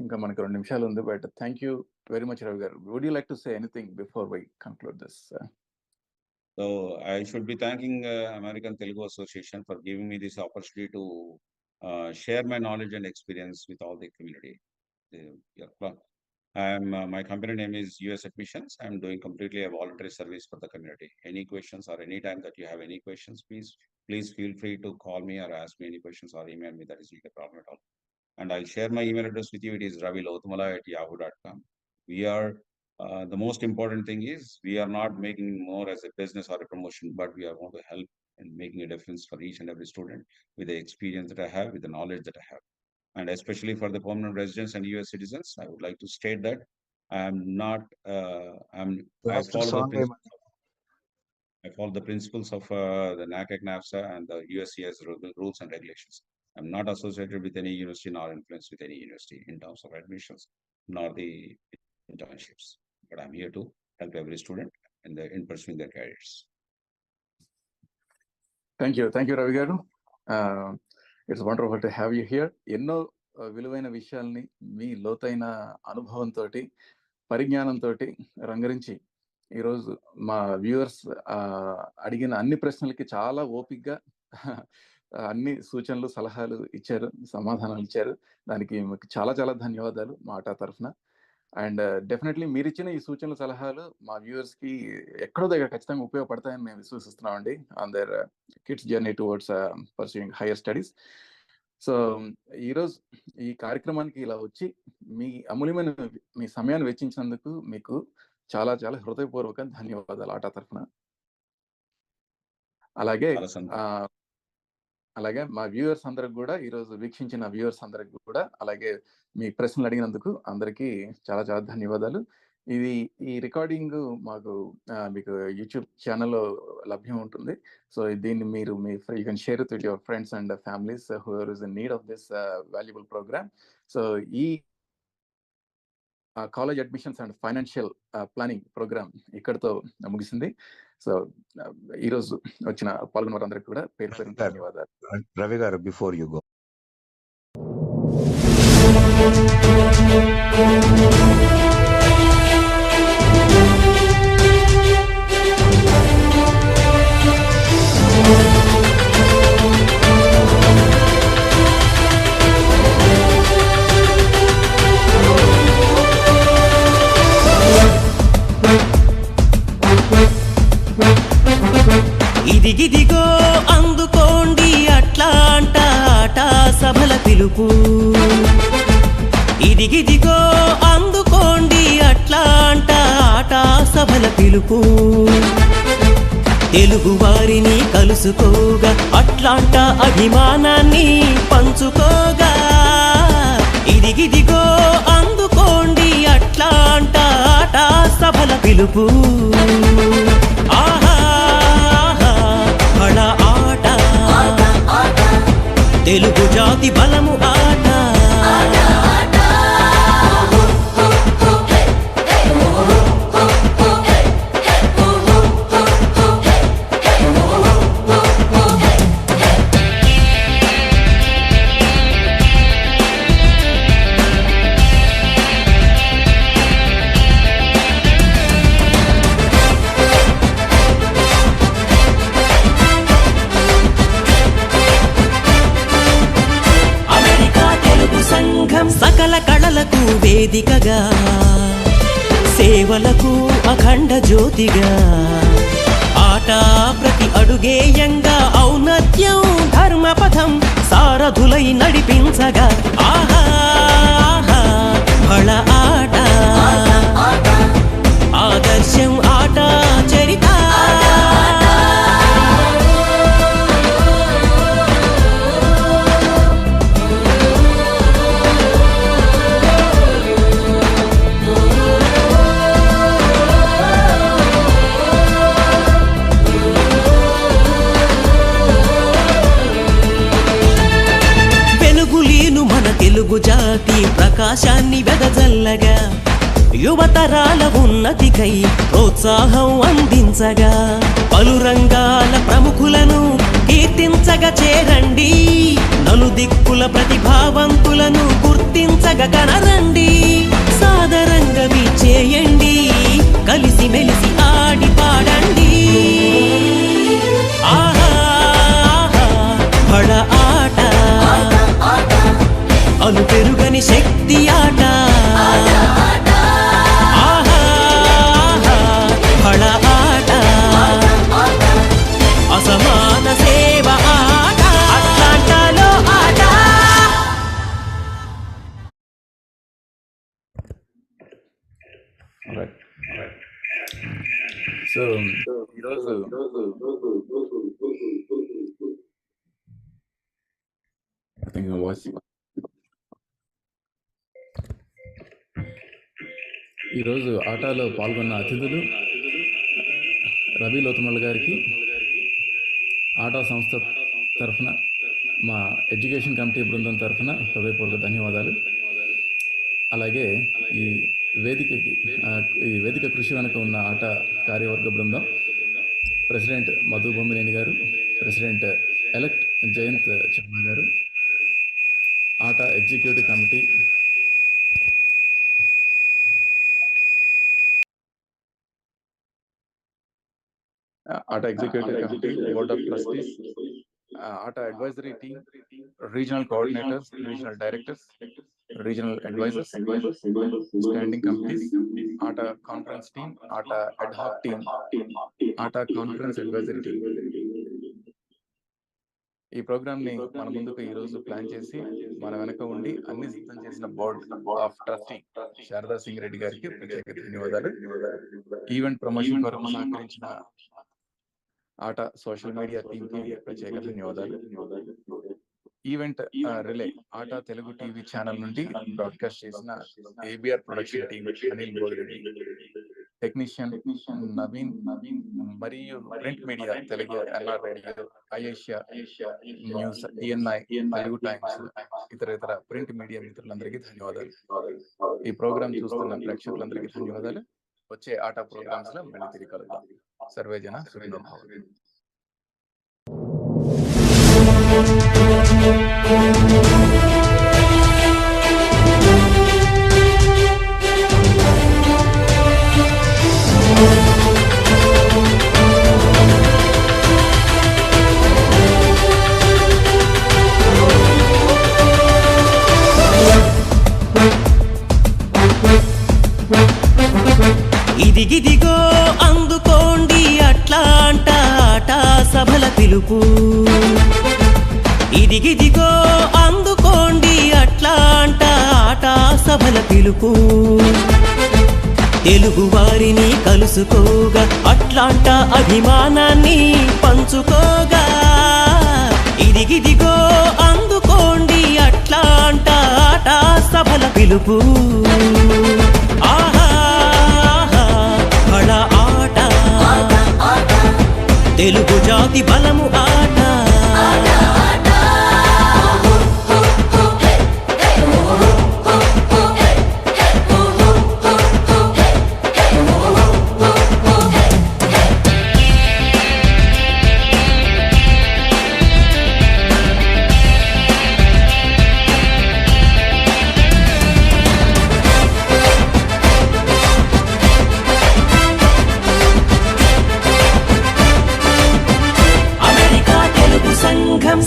ఇంకా మనకు 2 నిమిషాలు ఉంది, but thank you very much, Ravi garu. Would you like to say anything before we conclude this? So I should be thanking American Telugu Association for giving me this opportunity to share my knowledge and experience with all the community. My company name is US Admissions. I'm doing completely a voluntary service for the community. Any questions or any time that you have any questions, please feel free to call me or ask me any questions or email me. That is not a problem at all. And I'll share my email address with you. It is ravilothmala@yahoo.com. We are the most important thing is we are not making more as a business or a promotion, but we are going to help in making a difference for each and every student with the experience that I have, with the knowledge that I have. And especially for the permanent residents and US citizens, I would like to state that I follow the principles of the NACAC, NAFSA, and the USCIS rules and regulations. I'm not associated with any university nor influenced with any university in terms of admissions nor the internships. But I'm here to help every student in pursuing their careers. Thank you, Ravi garu. It's wonderful to have you here. ఎన్నో విలువైన విషయాల్ని మీ లోతైన అనుభవంతో, పరిజ్ఞానంతో రంగరించి ఈరోజు మా viewers అడిగిన అన్ని ప్రశ్నలకి చాలా ఓపికగా అన్ని సూచనలు, సలహాలు ఇచ్చారు, సమాధానాలు ఇచ్చారు. దానికి మీకు చాలా చాలా ధన్యవాదాలు మా ఆటా తరఫున. అండ్ డెఫినెట్లీ మీరు ఇచ్చిన ఈ సూచనలు, సలహాలు మా వ్యూవర్స్కి ఎక్కడో దగ్గర ఖచ్చితంగా ఉపయోగపడతాయని మేము విశ్వసిస్తున్నామండి on their kids journey towards pursuing higher studies. So ఈరోజు ఈ కార్యక్రమానికి ఇలా వచ్చి మీ అమూల్యమైన మీ సమయాన్ని వెచ్చించినందుకు మీకు చాలా చాలా హృదయపూర్వక ధన్యవాదాలు ఆటా తరఫున. అలాగే మా వ్యూవర్స్ అందరికి కూడా, ఈరోజు వీక్షించిన వ్యూవర్స్ అందరికి కూడా, అలాగే మీ ప్రశ్నలు అడిగినందుకు అందరికీ చాలా చాలా ధన్యవాదాలు. ఈ రికార్డింగ్ మీకు యూట్యూబ్ ఛానల్లో లభ్యం ఉంటుంది. సో దీన్ని మీరు you can share with your friends and families who are is in need of this valuable program. So ఈ college admissions and financial planning program ఇక్కడితో ముగిసింది. సో ఈరోజు వచ్చిన పాల్గొన్న వారందరికీ కూడా పేరు పేరు ధన్యవాదాలు. రవి గారు, బిఫోర్ యు గో, ఇదిగిదిగో అందుకోండి అట్లాంటా ఆటా సభల పిలుపు. ఇదిగిదిగో అందుకోండి అట్లాంటా ఆటా సభల పిలుపు. తెలుగు వారిని కలుసుకోగా, అట్లాంటా అభిమానాన్ని పంచుకోగా. ఇదిగిదిగో అందుకోండి అట్లాంటా ఆటా సభల పిలుపు. తెలుగు జాతి బలము ఆట. సకల కళలకు వేదికగా, సేవలకు అఖండ జ్యోతిగా, ఆట ప్రతి అడుగేయంగా ఔన్నత్యం ధర్మపథం సారథులై నడిపించగా, ఆహా ఆహా బళ ఆట ఆదర్శం ఆట చరిత. వెలుగులీను మన తెలుగు జాతి ప్రకాశాన్ని వెదజల్లగా, యువతరాల ఉన్నతికై ప్రోత్సాహం అందించగా, పలు రంగాల ప్రముఖులను కీర్తించగా చేరండి, నలుదిక్కుల ప్రతిభావంతులను గుర్తించగా కనరండి, సాదరంగా విచ్చేయండి, కలిసి మెలిసి ఆడి పాడండి. ఆహా ఆహా బళ ఆట అలు పెరుగని శక్తి ఆట, బళ ఆట అసమాన సేవ ఆట, అట్లాంటాలో ఆట. సో ఈరోజు ఈరోజు ఆటలో పాల్గొన్న అతిథులు రవి లోతమల్ గారికి ఆటా సంస్థ తరఫున, మా ఎడ్యుకేషన్ కమిటీ బృందం తరఫున హృదయపూర్వక ధన్యవాదాలు. అలాగే ఈ వేదిక కృషి వెనుక ఉన్న ఆట కార్యవర్గ బృందం, ప్రెసిడెంట్ మధు బొమ్మినేని గారు, ప్రెసిడెంట్ ఎలెక్ట్ జయంత్ చర్మ గారు, ATA executive committee, ATA executive committee, board of trustees, ATA advisory team, regional coordinators, regional directors, regional advisors, standing committees, ATA conference team, ATA adhoc team, ATA conference advisory team. ఈ program ని మన ముందుకు ఈ రోజు plan చేసి మన వెనక ఉండి అన్ని సిద్ధం చేసిన board of trustee Sharada Singh Reddy గారికి ప్రత్యేక ధన్యవాదాలు. ఈవెంట్ ప్రమోషన్ కొరకు సహకరించిన ఆట సోషల్ మీడియా టీమ్ కి ప్రత్యేక ధన్యవాదాలు. Event relay ATA Telugu TV channel నుండి బ్రాడ్కాస్ట్ చేసిన ABR production team, Anil Gogireddy, technician Naveen, మరియు print media Telugu NR radio, I Asia News, ENI, Telugu Times, ఇతర ప్రింట్ మీడియా మిత్రులందరికీ ధన్యవాదాలు. ఈ ప్రోగ్రాం చూస్తున్న ప్రేక్షకులందరికీ ధన్యవాదాలు. వచ్చే ఆట ప్రోగ్రామ్స్ లో మళ్ళీ తిరిగి కలుద్దాం. సర్వేజన సుఖినో భవంతు. ఇదిగిదిగో అందుకోండి అట్లాంటా ఆట సభల పిలుపు, ఇదిగిదిగో అందుకోండి అట్లాంటా ఆట సభల పిలుపు, తెలుగు వారిని కలుసుకోగా అట్లాంటా అభిమానాన్ని పంచుకోగా, ఇదిగిదిగో అందుకోండి అట్లాంటా ఆట సభల పిలుపు. ఆహా బళ ఆట తెలుగు జాతి బలము ఆట,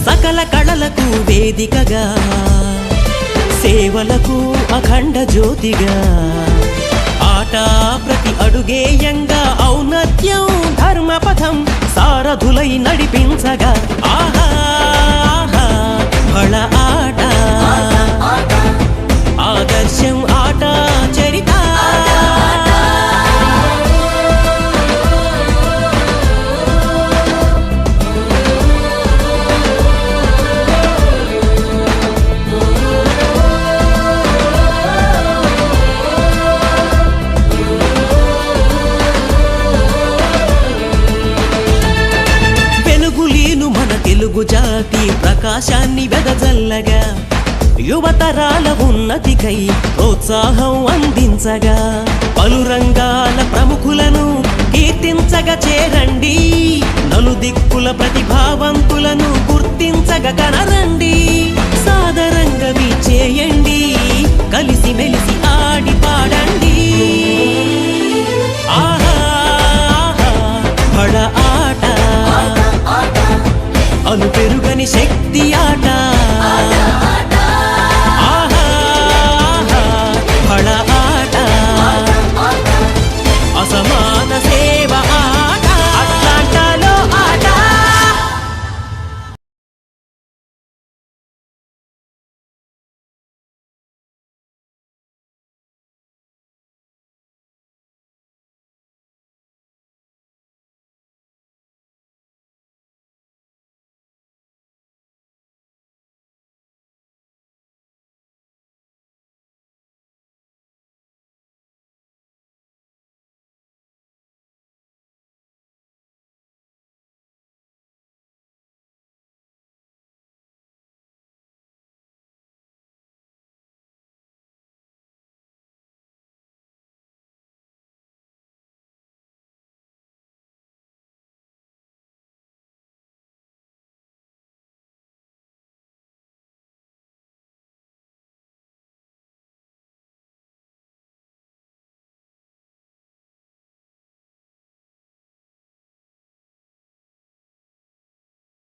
సకల కళలకు వేదికగా, సేవలకు అఖండ జ్యోతిగా ఆట ప్రతి అడుగేయంగా ఔన్నత్యం ధర్మపథం సారథులై నడిపించగా ఆహా ఆహా బళ ఆట ఆదర్శం ఆట చరిత వెలుగులీను మన తెలుగు జాతి ప్రకాశాన్ని వెదజల్లగా యువతరాల ఉన్నతికై ప్రోత్సాహం అందించగా పలు రంగాల ప్రముఖులను కీర్తించగా చేరండి నలుదిక్కుల ప్రతిభావంతులను గుర్తించగా కనరండి సాదరంగా వీచే